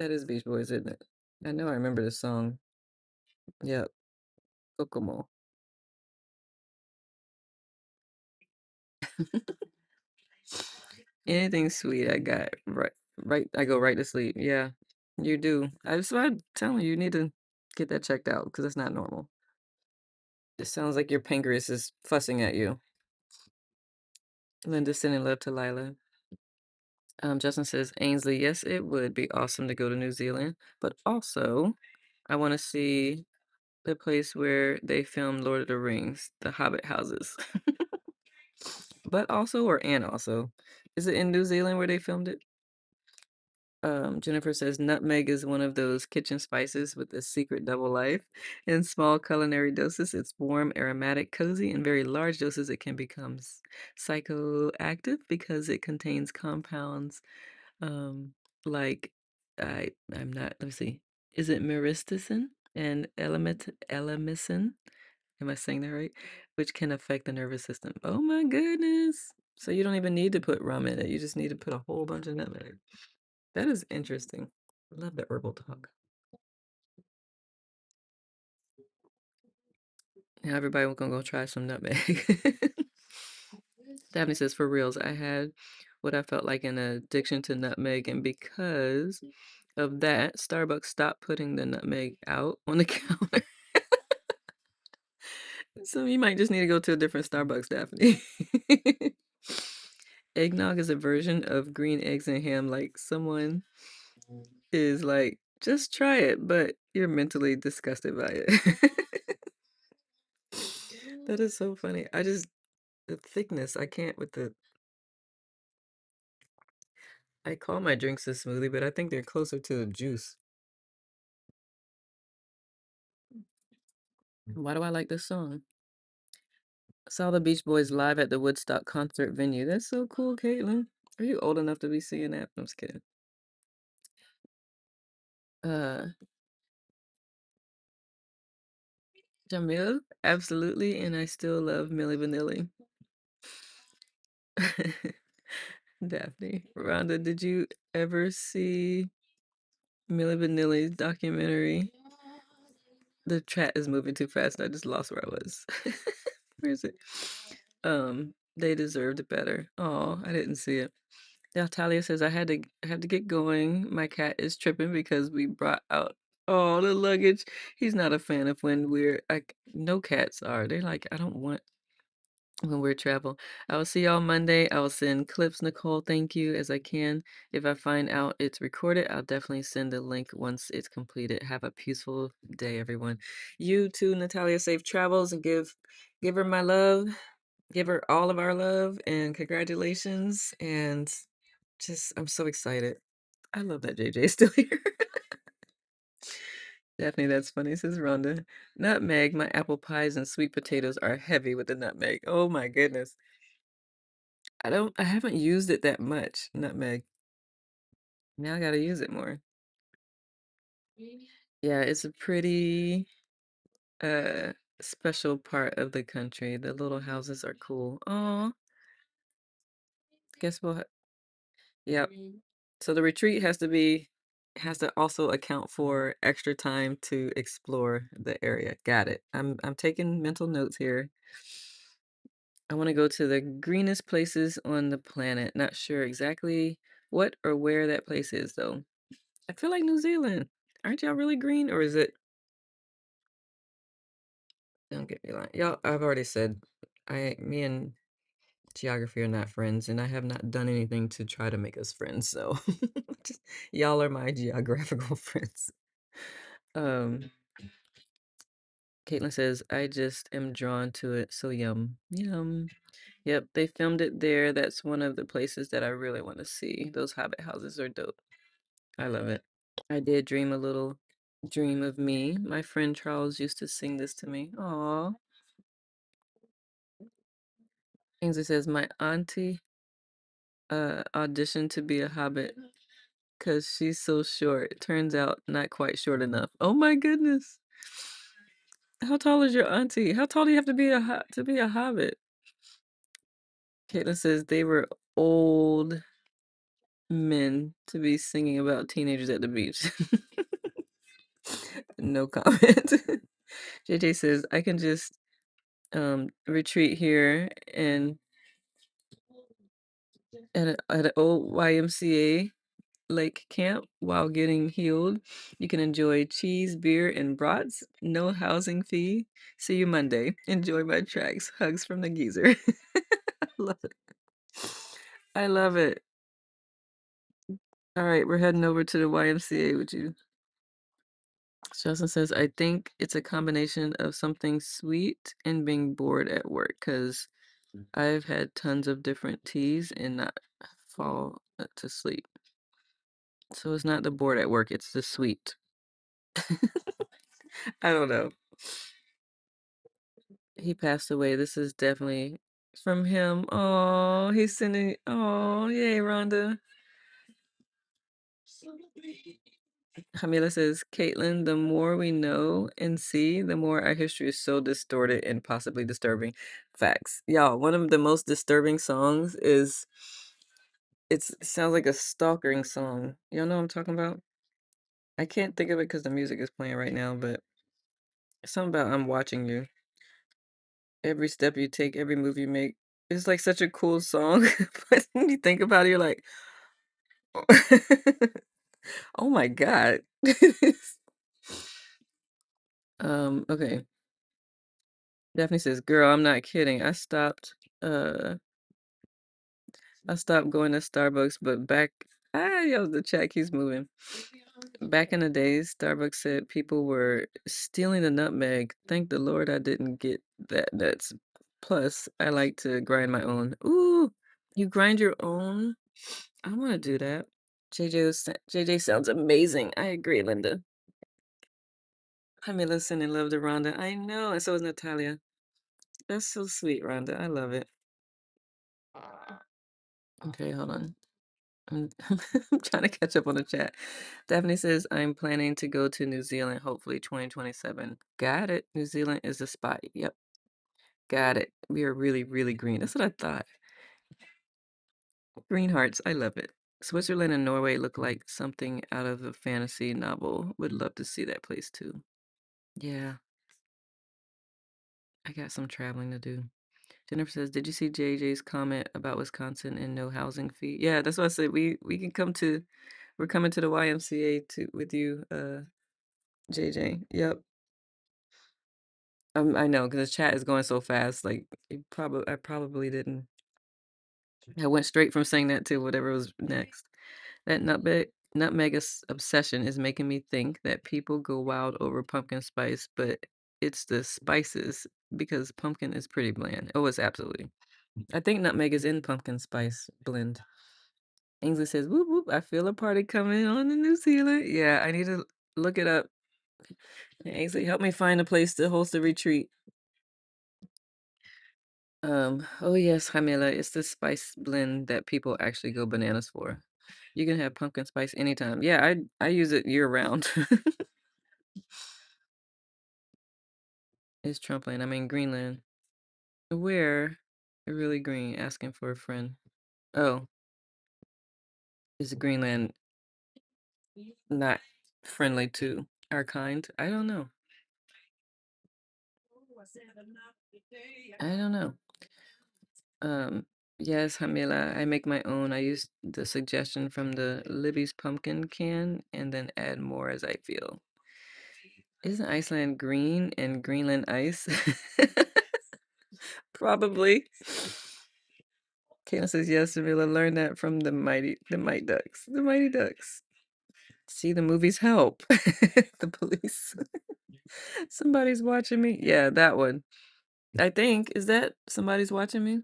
is Beach Boys, isn't it? I know I remember the song. Yep. Kokomo. Anything sweet, I got right. I go right to sleep. Yeah, you do. I just why I'm telling you, you need to get that checked out because it's not normal. It sounds like your pancreas is fussing at you. Linda sending love to Lila. Justin says Ainsley, yes, it would be awesome to go to New Zealand, but also I want to see the place where they filmed Lord of the Rings, the Hobbit houses. But also, or and also, is it in New Zealand where they filmed it? Jennifer says nutmeg is one of those kitchen spices with a secret double life. In small culinary doses, it's warm, aromatic, cozy. In very large doses, it can become psychoactive because it contains compounds like I'm not. Let me see. Is it myristicin and elemicin? Am I saying that right? Which can affect the nervous system. Oh my goodness! So you don't even need to put rum in it. You just need to put a whole bunch of nutmeg. That is interesting. Love the herbal talk. Now everybody gonna go try some nutmeg. Daphne says, for reals, I had what I felt like an addiction to nutmeg, and because of that, Starbucks stopped putting the nutmeg out on the counter. So you might just need to go to a different Starbucks, Daphne. Eggnog is a version of green eggs and ham, like someone is like, just try it, but you're mentally disgusted by it. That is so funny. The thickness, I can't with the I call my drinks a smoothie, but I think they're closer to a juice. Why do I like this song? Saw the Beach Boys live at the Woodstock concert venue. That's so cool, Caitlin. Are you old enough to be seeing that? I'm just kidding. Uh, Jamil, absolutely, and I still love Milli Vanilli. Daphne, Rhonda, did you ever see Milli Vanilli's documentary? The chat is moving too fast. I just lost where I was. Where is it? They deserved better. Oh, I didn't see it. Yeah, Talia says I had to get going. My cat is tripping because we brought out all the luggage. He's not a fan of when we're like no cats are. They're like, I don't want when we're travel. I will see y'all Monday. I will send clips, Nicole. Thank you as I can. If I find out it's recorded, I'll definitely send a link once it's completed. Have a peaceful day, everyone. You too, Natalia. Safe travels and give her my love. Give her all of our love and congratulations. And just I'm so excited. I love that JJ is still here. Definitely, that's funny, says Rhonda. Nutmeg, my apple pies and sweet potatoes are heavy with the nutmeg. Oh my goodness. I haven't used it that much, nutmeg. Now I gotta use it more. Yeah, it's a pretty special part of the country. The little houses are cool. Oh, guess what? Yep. So the retreat has to also account for extra time to explore the area. Got it. I'm taking mental notes here. I want to go to the greenest places on the planet. Not sure exactly what or where that place is, though. I feel like New Zealand. Aren't y'all really green, or is it? Don't get me lying. Y'all, I've already said, me and geography are not friends, and I have not done anything to try to make us friends. So, just, y'all are my geographical friends. Um, Caitlin says, I just am drawn to it. So yum, yum. Yep, they filmed it there. That's one of the places that I really want to see. Those Hobbit houses are dope. I love it. I did dream a little dream of me. My friend Charles used to sing this to me. Aw. Ainsley says, my auntie auditioned to be a hobbit because she's so short. Turns out not quite short enough. Oh my goodness. How tall is your auntie? How tall do you have to be to be a hobbit? Caitlin says they were old men to be singing about teenagers at the beach. No comment. JJ says I can just retreat here and at an old YMCA lake camp while getting healed. You can enjoy cheese, beer, and brats. No housing fee. See you Monday. Enjoy my tracks. Hugs from the geezer. I love it. I love it. All right, we're heading over to the YMCA with you. Justin says, I think it's a combination of something sweet and being bored at work because I've had tons of different teas and not fall to sleep. So it's not the bored at work, it's the sweet. I don't know. He passed away. This is definitely from him. Oh, he's sending. Oh, yay, Rhonda. Hamila says, Caitlin, the more we know and see, the more our history is so distorted and possibly disturbing. Facts. Y'all, one of the most disturbing songs is it sounds like a stalkering song. Y'all know what I'm talking about? I can't think of it because the music is playing right now, but it's something about I'm watching you. Every step you take, every move you make. It's like such a cool song. But when you think about it, you're like, oh my God. Okay. Daphne says, girl, I'm not kidding. I stopped going to Starbucks, but yo, the chat keeps moving. Back in the days, Starbucks said people were stealing the nutmeg. Thank the Lord I didn't get that nuts. Plus, I like to grind my own. Ooh, you grind your own? I want to do that. JJ sounds amazing. I agree, Linda. I may listen and love the Rhonda. I know, and so is Natalia. That's so sweet, Rhonda. I love it. Okay, hold on. I'm, I'm trying to catch up on the chat. Daphne says, I'm planning to go to New Zealand, hopefully 2027. Got it. New Zealand is the spot. Yep. Got it. We are really, really green. That's what I thought. Green hearts. I love it. Switzerland and Norway look like something out of a fantasy novel. Would love to see that place too. Yeah, I got some traveling to do. Jennifer says, "Did you see JJ's comment about Wisconsin and no housing fee?" Yeah, that's what I said. We can come to. We're coming to the YMCA to with you, JJ. Yep. I know because the chat is going so fast. Like, I probably didn't. I went straight from saying that to whatever was next. That nutmeg obsession is making me think that people go wild over pumpkin spice, but it's the spices because pumpkin is pretty bland. Oh, it's absolutely. I think nutmeg is in pumpkin spice blend. Ainsley says, whoop whoop, I feel a party coming on in New Zealand. Yeah, I need to look it up. Ainsley, help me find a place to host a retreat. Oh yes, Jamila, it's the spice blend that people actually go bananas for. You can have pumpkin spice anytime. Yeah, I use it year round. It's Trumpland. I mean Greenland. Where? Really green, asking for a friend. Oh, is Greenland not friendly to our kind? I don't know. I don't know. Um, Yes, Hamila. I make my own. I use the suggestion from the Libby's pumpkin can and then add more as I feel. Isn't Iceland green and Greenland ice? Probably. Kayla says yes, Jamila. Learn that from the Mighty Ducks. The Mighty Ducks. See, the movies help. The police. Somebody's watching me. Yeah, that one. I think. Is that Somebody's Watching Me?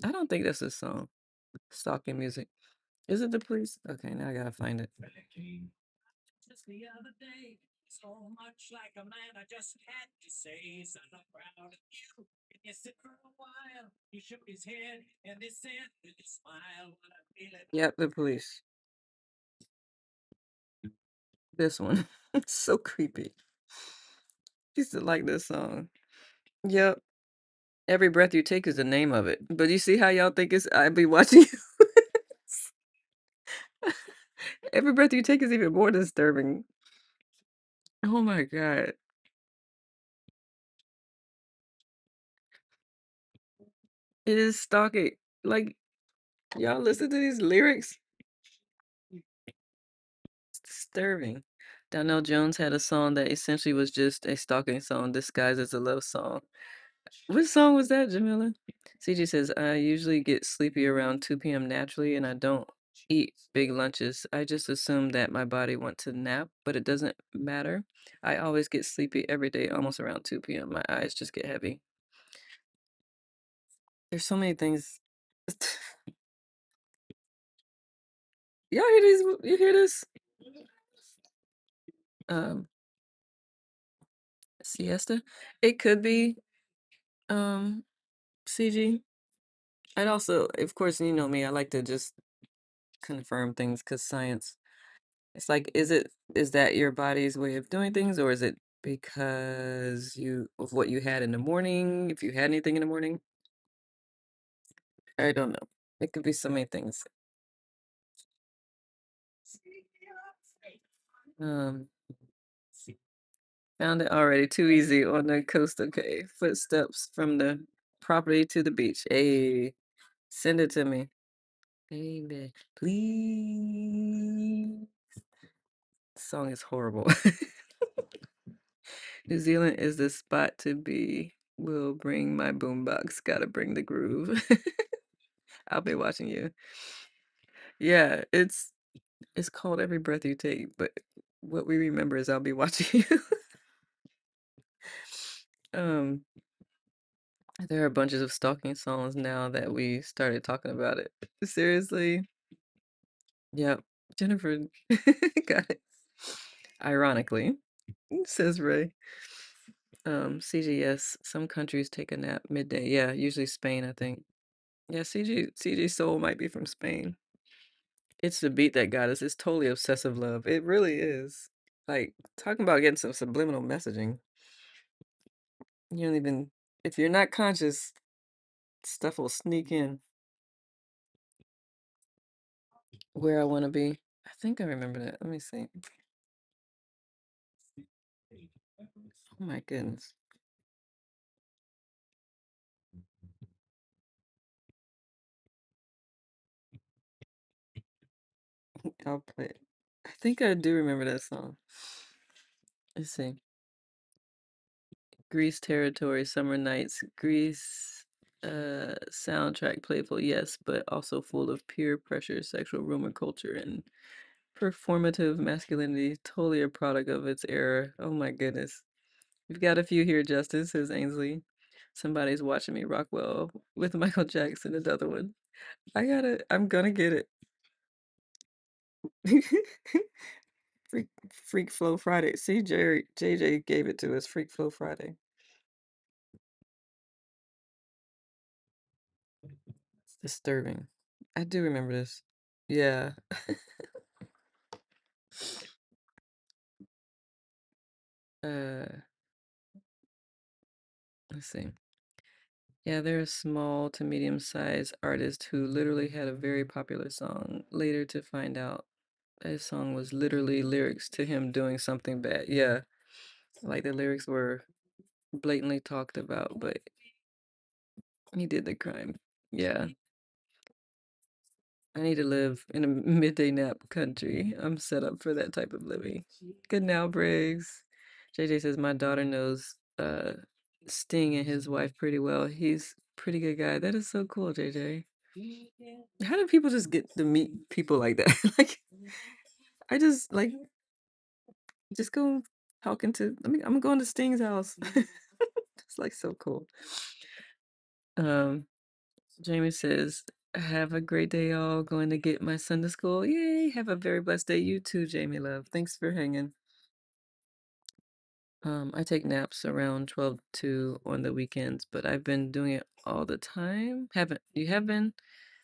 I don't think that's a song. Stalking music. Is it the police? Okay, now I gotta find it. Yep, the police. This one. It's so creepy. Used to like this song. Yep. Every Breath You Take is the name of it. But you see how y'all think it's I be watching you? Every Breath You Take is even more disturbing. Oh my God. It is stalking. Like, y'all listen to these lyrics? It's disturbing. Donnell Jones had a song that essentially was just a stalking song disguised as a love song. What song was that, Jamila? CG says, I usually get sleepy around 2 p.m. naturally, and I don't eat big lunches. I just assume that my body wants to nap, but it doesn't matter. I always get sleepy every day, almost around 2 p.m. My eyes just get heavy. There's so many things. Y'all hear these? You hear this? Um, siesta? It could be CG. I'd also, of course, you know me, I like to just confirm things because science. It's like, is that your body's way of doing things, or is it because you of what you had in the morning? If you had anything in the morning, I don't know. It could be so many things. Um, Found it already. Too easy on the coast. Okay, footsteps from the property to the beach. Hey, send it to me, baby, please. Song is horrible. New Zealand is the spot to be. Will bring my boombox. Gotta bring the groove. I'll be watching you. Yeah, it's called Every Breath You Take, but what we remember is I'll be watching you. Um, there are bunches of stalking songs now that we started talking about it. Seriously. Yep. Jennifer got it. Ironically, says Ray. CGS, some countries take a nap midday. Yeah, usually Spain, I think. Yeah, CG Soul might be from Spain. It's the beat that got us. It's totally obsessive love. It really is. Like, talking about getting some subliminal messaging. You don't even, if you're not conscious, stuff will sneak in. Where I want to be. I think I remember that. Let me see. Oh my goodness. I'll play it. I think I do remember that song. Let's see. Grease Territory, Summer Nights, Grease soundtrack playful, yes, but also full of peer pressure, sexual rumor culture, and performative masculinity, totally a product of its era. Oh my goodness. We've got a few here, Justice, says Ainsley. Somebody's watching me Rockwell with Michael Jackson, another one. I'm gonna get it. Freak Flow Friday. See, JJ gave it to us. Freak Flow Friday. It's disturbing. I do remember this. Yeah. uh, let's see. Yeah, there are small to medium-sized artists who literally had a very popular song. Later to find out that song was literally lyrics to him doing something bad. Yeah, like the lyrics were blatantly talked about, but he did the crime. Yeah. I need to live in a midday nap country. I'm set up for that type of living. Good now, Briggs. JJ says my daughter knows Sting and his wife pretty well. He's a pretty good guy. That is so cool, JJ. How do people just get to meet people like that? Like I just like just go talking to I'm going to Sting's house. It's like so cool. Um Jamie says, have a great day, all. Going to get my son to school. Yay! Have a very blessed day. You too, Jamie Love. Thanks for hanging. I take naps around 12 to on the weekends, but I've been doing it all the time. Haven't you have been?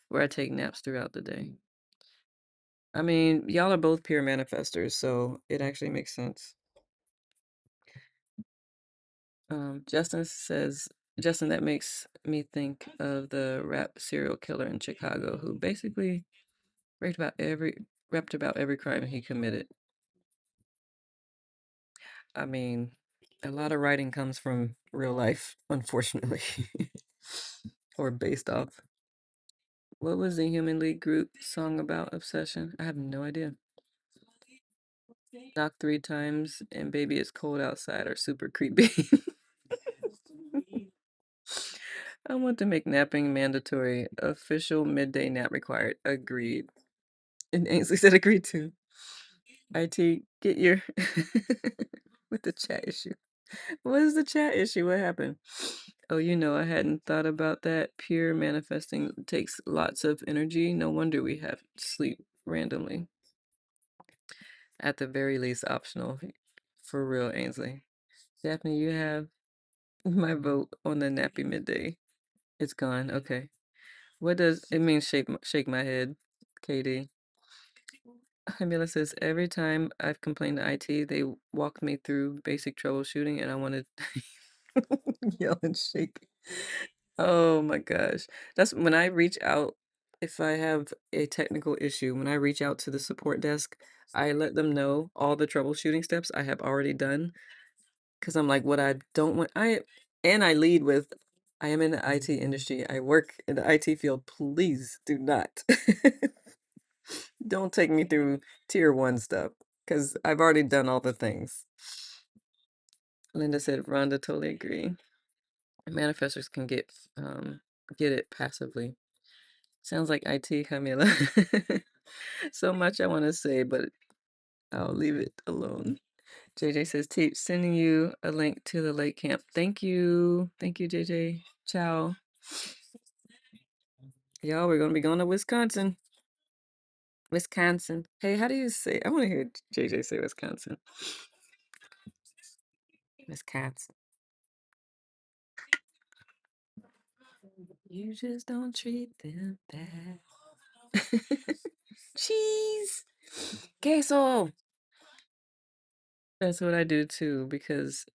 Where I take naps throughout the day. I mean, y'all are both pure manifestors, so it actually makes sense. Justin says, Justin, that makes me think of the rap serial killer in Chicago who basically raped about every rapped about every crime he committed. I mean, a lot of writing comes from real life, unfortunately, or based off. What was the Human League group song about obsession? I have no idea. Knock three times and baby it's cold outside are super creepy. I want to make napping mandatory. Official midday nap required. Agreed. And Ainsley said agreed too. IT, get your with the chat issue. What is the chat issue? What happened? Oh, I hadn't thought about that. Pure manifesting takes lots of energy. No wonder we have to sleep randomly. At the very least, optional. For real, Ainsley. Daphne, you have my vote on the nappy midday. It's gone. Okay. What does it mean? Shake my head, Katie. Jamila says every time I've complained to IT, they walk me through basic troubleshooting, and I want to yell and shake. Oh my gosh. That's when I reach out, if I have a technical issue, when I reach out to the support desk, I let them know all the troubleshooting steps I have already done. Because I'm like, what I don't want, and I lead with, I am in the IT industry. I work in the IT field. Please do not. Don't take me through tier one stuff because I've already done all the things. Linda said, Rhonda, totally agree. Manifestors can get it passively. Sounds like IT, Camila. So much I want to say, but I'll leave it alone. JJ says, Teach, sending you a link to the lake camp. Thank you. Thank you, JJ. Ciao. Y'all, we're going to be going to Wisconsin. Wisconsin. Hey, how do you say? I want to hear JJ say Wisconsin. Wisconsin. You just don't treat them bad. Cheese. Queso. That's what I do too, because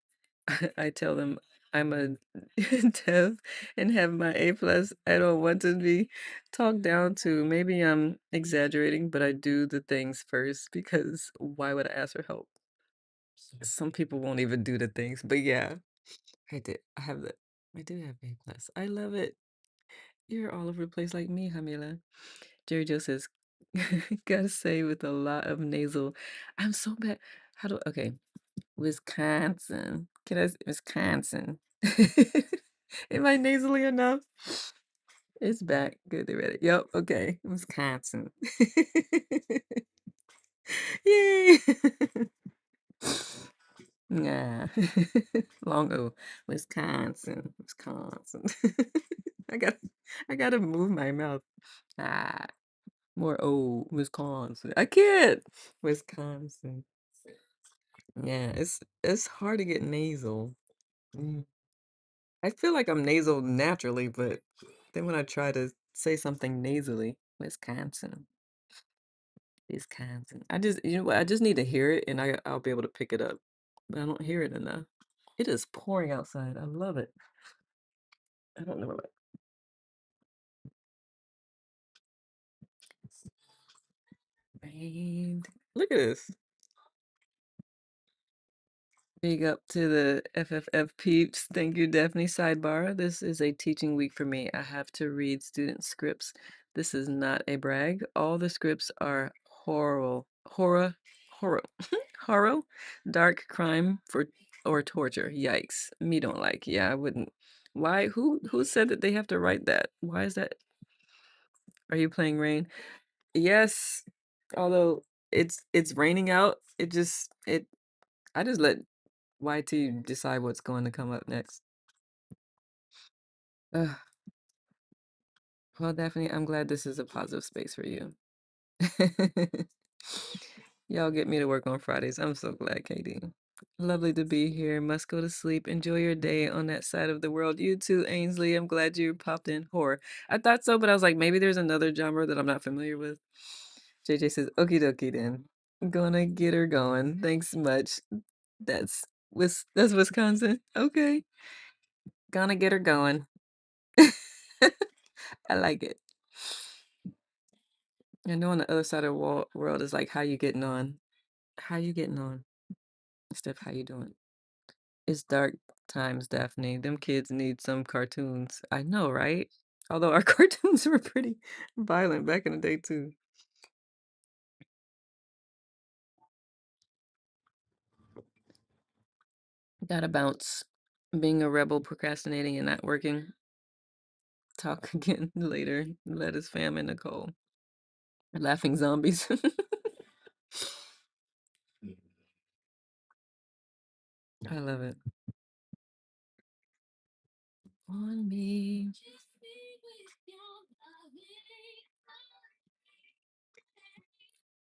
I tell them I'm a dev and have my A plus. I don't want to be talked down to. Maybe I'm exaggerating, but I do the things first because why would I ask for help? Some people won't even do the things, but yeah, I did. I do have A plus. I love it. You're all over the place like me, Hamila. Jerry Joe says, gotta say with a lot of nasal. I'm so bad. Okay. Wisconsin. Wisconsin? Am I nasally enough? It's back. Good, they read it. Yep, okay. Wisconsin. Yay! Yeah. Long O. Wisconsin. I got I gotta move my mouth. Ah, more O, Wisconsin. I can't. Wisconsin. Yeah, it's hard to get nasal. Mm. I feel like I'm nasal naturally, but then when I try to say something nasally, Wisconsin, Wisconsin. You know what? I just need to hear it and I'll be able to pick it up. But I don't hear it enough. It is pouring outside. I love it. I don't know what. Rained. Look at this. Big up to the FFF peeps. Thank you, Daphne. Sidebar. This is a teaching week for me. I have to read student scripts This is not a brag. All the scripts are horror, horror, dark crime for or torture. Yikes. Me don't like. Yeah, I wouldn't. Why? Who said that they have to write that? Why is that? Are you playing Rain? Yes. Although it's raining out, it I just let YT decide what's going to come up next. Ugh. Well, Daphne, I'm glad this is a positive space for you. Y'all get me to work on Fridays. I'm so glad, Katie. Lovely to be here. Must go to sleep. Enjoy your day on that side of the world. You too, Ainsley. I'm glad you popped in. Horror. I thought so, but I was like, maybe there's another genre that I'm not familiar with. JJ says, okie dokie then. Gonna get her going. Thanks much. That's Wisconsin. Okay. Gonna get her going. I like it. I know on the other side of the world is like, how you getting on? How you getting on? Steph, how you doing? It's dark times, Daphne. Them kids need some cartoons. I know, right? Although our cartoons were pretty violent back in the day too. Gotta bounce. Being a rebel, procrastinating, and not working. Talk again later. Lettuce, fam, and Nicole. Laughing zombies. I love it. On me.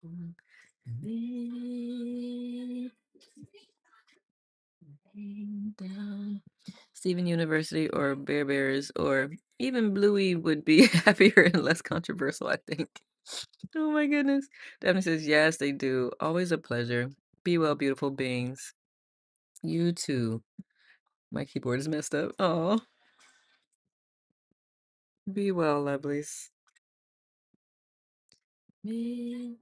On me. Down. Stephen University or Bear Bears or even Bluey would be happier and less controversial, I think. Oh my goodness. Daphne says, yes, they do. Always a pleasure. Be well, beautiful beings. You too. My keyboard is messed up. Oh, be well, lovelies. Me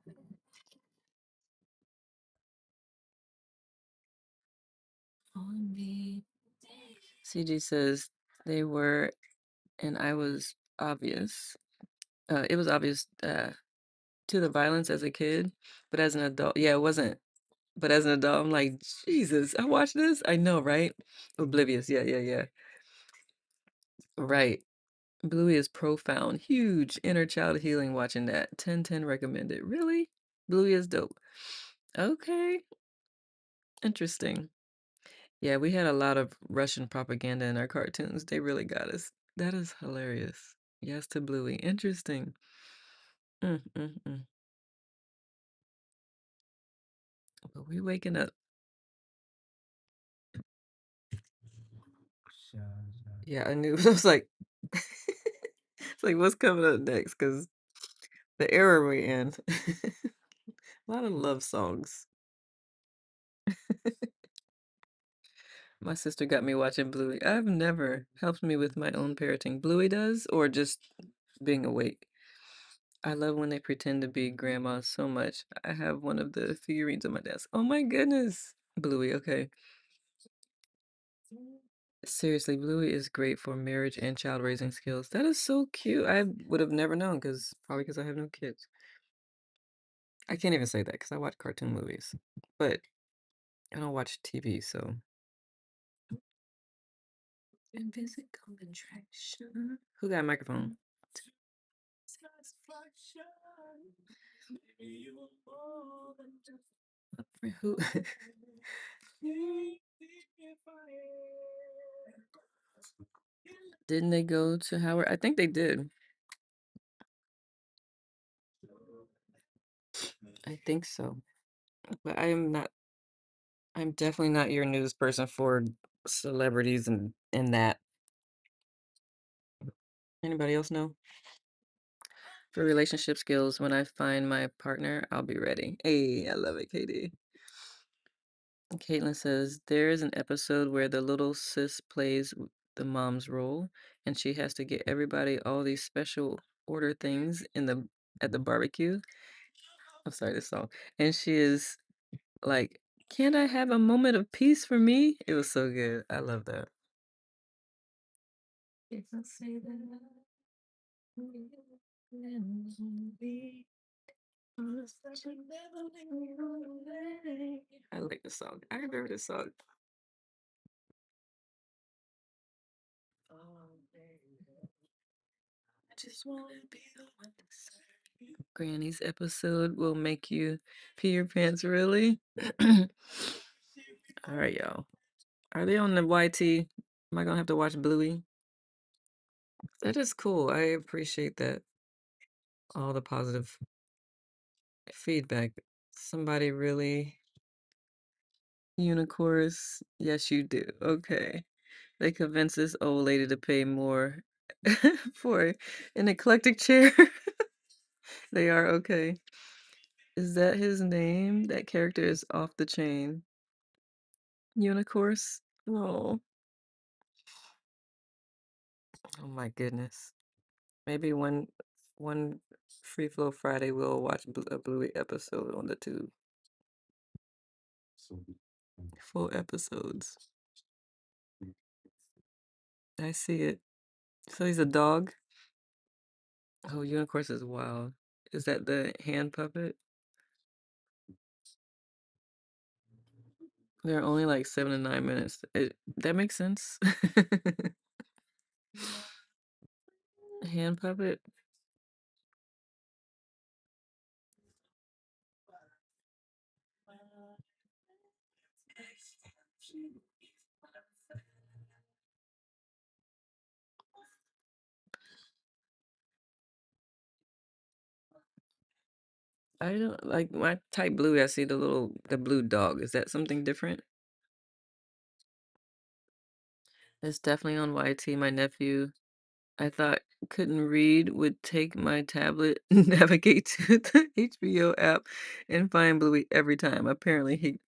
on me. CG says they were, and I was obvious. It was obvious to the violence as a kid, but as an adult, yeah, it wasn't. But as an adult, I'm like, Jesus, I watched this. I know, right? Oblivious. Yeah, yeah, yeah. Right. Bluey is profound. Huge inner child healing watching that. 10/10 recommended. Really? Bluey is dope. Okay. Interesting. Yeah, we had a lot of Russian propaganda in our cartoons. They really got us. That is hilarious. Yes to Bluey. Interesting. Mm, mm, mm. But we waking up. Yeah, I knew. I was like, it's like, what's coming up next? Because the era we're in. A lot of love songs. My sister got me watching Bluey. I've never helped me with my own parenting. Bluey does, or just being awake. I love when they pretend to be grandma so much. I have one of the figurines on my desk. Oh my goodness. Bluey, okay. Seriously, Bluey is great for marriage and child raising skills. That is so cute. I would have never known because probably because I have no kids. I can't even say that because I watch cartoon movies, but I don't watch TV, so. Physical attraction. Who got a microphone? Who? Didn't they go to Howard? I think they did. I think so. But I'm definitely not your news person for celebrities and that. Anybody else know? For relationship skills, when I find my partner, I'll be ready. Hey, I love it, Katie. Caitlin says there is an episode where the little sis plays the mom's role, and she has to get everybody all these special order things in the at the barbecue. I'm sorry, this song. And she is like, "Can't I have a moment of peace for me?" It was so good. I love that. If I say that. I like the song. I remember this song. I just wanna be the one to serve you. Granny's episode will make you pee your pants, really? All right, y'all. Are they on the YT? Am I gonna have to watch Bluey? That is cool. I appreciate that. All the positive feedback. Somebody really unicorns. Yes, you do. Okay. They convince this old lady to pay more for an eclectic chair. They are okay. Is that his name? That character is off the chain. Unicorns. Oh, oh my goodness. Maybe one Free Flow Friday we'll watch a Bluey episode on the tube. Full episodes. I see it. So he's a dog? Oh, Unicorns is wild. Is that the hand puppet? They're only like 7 to 9 minutes. That makes sense. Hand puppet. I don't like my type blue. I see the blue dog. Is that something different? It's definitely on YT. My nephew, I thought couldn't read, would take my tablet, navigate to the HBO app, and find Bluey every time. Apparently, he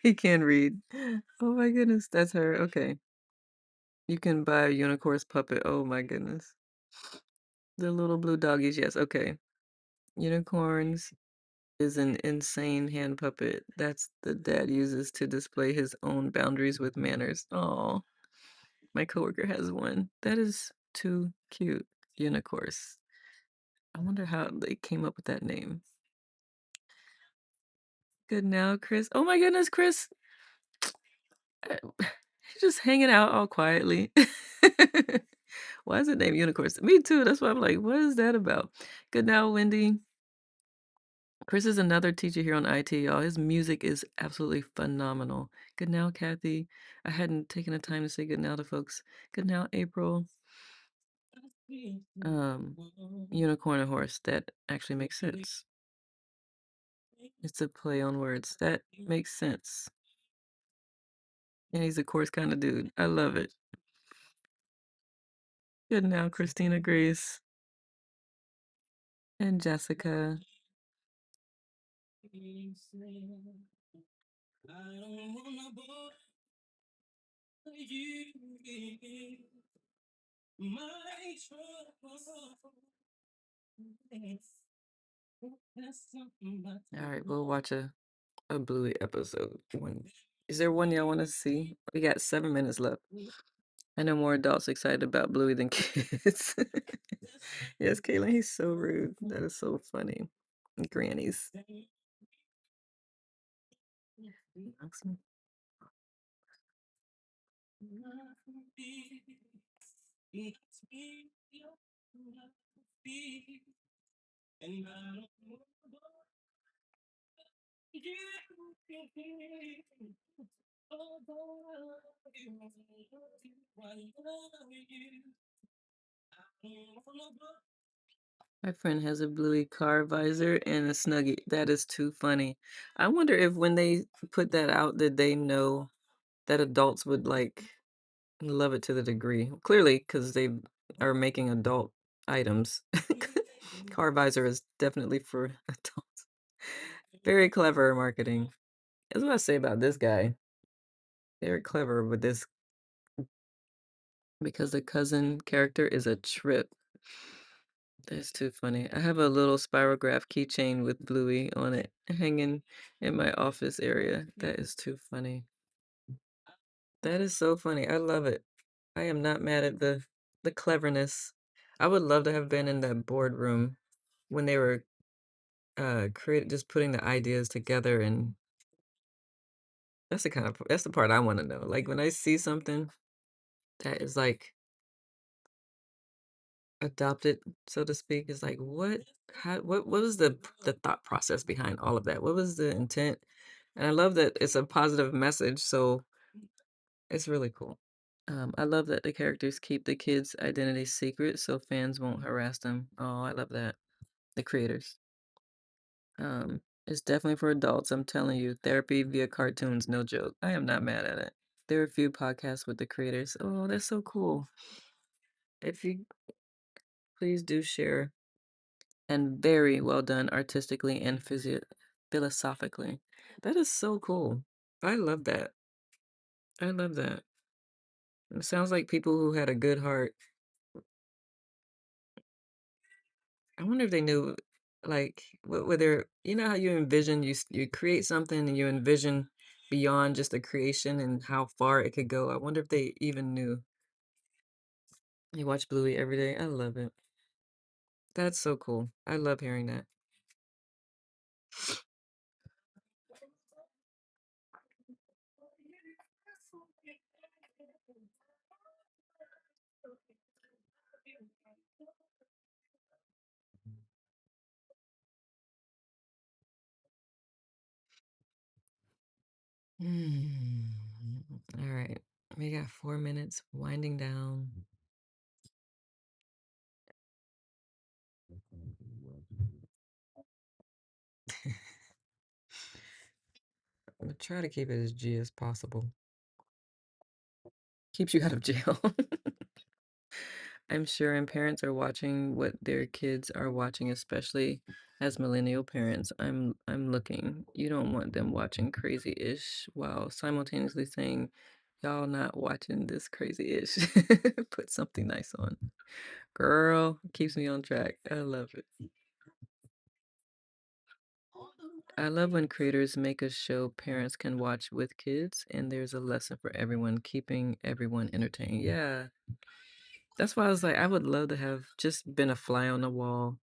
he can read. Oh my goodness, that's her. Okay, you can buy a unicorn's puppet. Oh my goodness, the little blue doggies. Yes, okay. Unicorns is an insane hand puppet that's the dad uses to display his own boundaries with manners. Oh, my coworker has one. That is too cute. Unicorns. I wonder how they came up with that name. Good now, Chris. Oh my goodness, Chris. He's just hanging out all quietly. Why is it named Unicorns? Me too. That's why I'm like, what is that about? Good now, Wendy. Chris is another teacher here on IT, y'all. His music is absolutely phenomenal. Good now, Kathy. I hadn't taken the time to say good now to folks. Good now, April. Um, Unicorn and horse. That actually makes sense. It's a play on words. That makes sense. And he's a course kind of dude. I love it. Good now, Christina Grace and Jessica. All right, we'll watch a Bluey episode. Is there one y'all want to see? We got 7 minutes left. I know more adults excited about Bluey than kids. Yes, Caitlin, he's so rude. That is so funny. Grannies. Awesome. My friend has a Bluey car visor and a Snuggie. That is too funny. I wonder if when they put that out, did they know that adults would like love it to the degree? Clearly, because they are making adult items. Car visor is definitely for adults. Very clever marketing. That's what I say about this guy. Very clever with this because the cousin character is a trip. That's too funny. I have a little spirograph keychain with Bluey on it hanging in my office area. That is too funny. That is so funny. I love it. I am not mad at the cleverness. I would love to have been in that boardroom when they were, just putting the ideas together, and that's the part I wanna know. Like, when I see something that is, like, adopted, so to speak, it's like, what was the thought process behind all of that? What was the intent? And I love that it's a positive message, so it's really cool. I love that the characters keep the kids' identity secret so fans won't harass them. Oh, I love that. The creators. It's definitely for adults. I'm telling you, therapy via cartoons, no joke. I am not mad at it. There are a few podcasts with the creators. Oh, that's so cool. If you please do share, and very well done artistically and philosophically. That is so cool. I love that. I love that. It sounds like people who had a good heart. I wonder if they knew, like, whether you know how you envision you create something and you envision beyond just the creation and how far it could go. I wonder if they even knew. You watch Bluey every day. I love it. That's so cool. I love hearing that. Hmm. All right. We got 4 minutes winding down. I'm gonna try to keep it as G as possible. Keeps you out of jail. I'm sure and parents are watching what their kids are watching, especially as millennial parents. I'm looking. You don't want them watching crazy-ish while simultaneously saying, "Y'all not watching this crazy-ish." Put something nice on. Girl, keeps me on track. I love it. I love when creators make a show parents can watch with kids and there's a lesson for everyone, keeping everyone entertained. Yeah. That's why I was like, I would love to have just been a fly on the wall.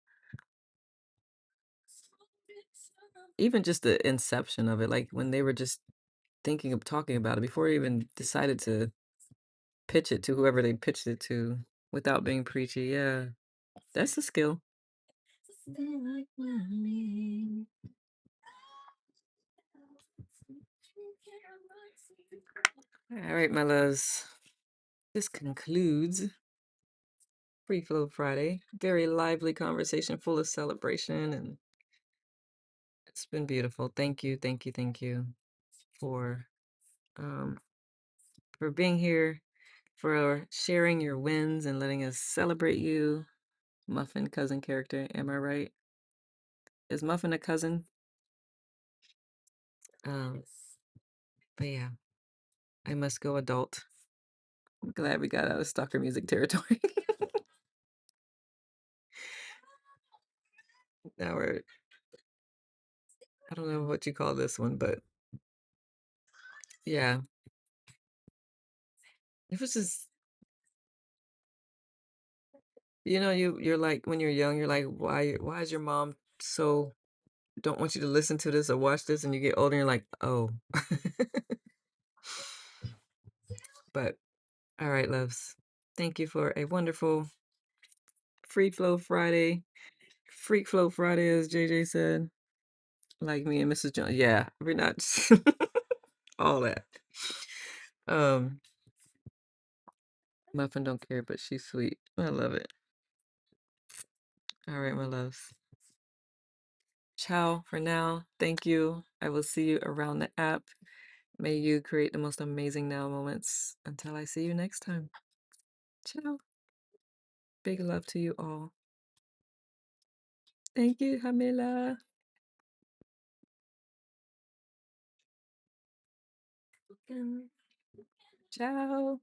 Even just the inception of it, like when they were just thinking of talking about it before they even decided to pitch it to whoever they pitched it to without being preachy. Yeah. That's the skill. All right, my loves. This concludes Free Flow Friday. Very lively conversation, full of celebration, and it's been beautiful. Thank you, thank you, thank you for um for being here, for sharing your wins and letting us celebrate you. Muffin cousin character, am I right? Is Muffin a cousin? Um, but yeah, I must go adult. I'm glad we got out of stalker music territory. Now we're, I don't know what you call this one, but yeah, it was just, you're like when you're young, you're like, why is your mom so don't want you to listen to this or watch this, and you get older, and you're like, oh. But all right, loves, thank you for a wonderful Free Flow Friday, Freak Flow Friday, as JJ said. Like me and Mrs. Jones. Yeah, we're not all that. Um, Muffin don't care, but she's sweet. I love it. All right, my loves. Ciao for now. Thank you. I will see you around the app. May you create the most amazing now moments. Until I see you next time. Ciao. Big love to you all. Thank you, Hamila. Ciao.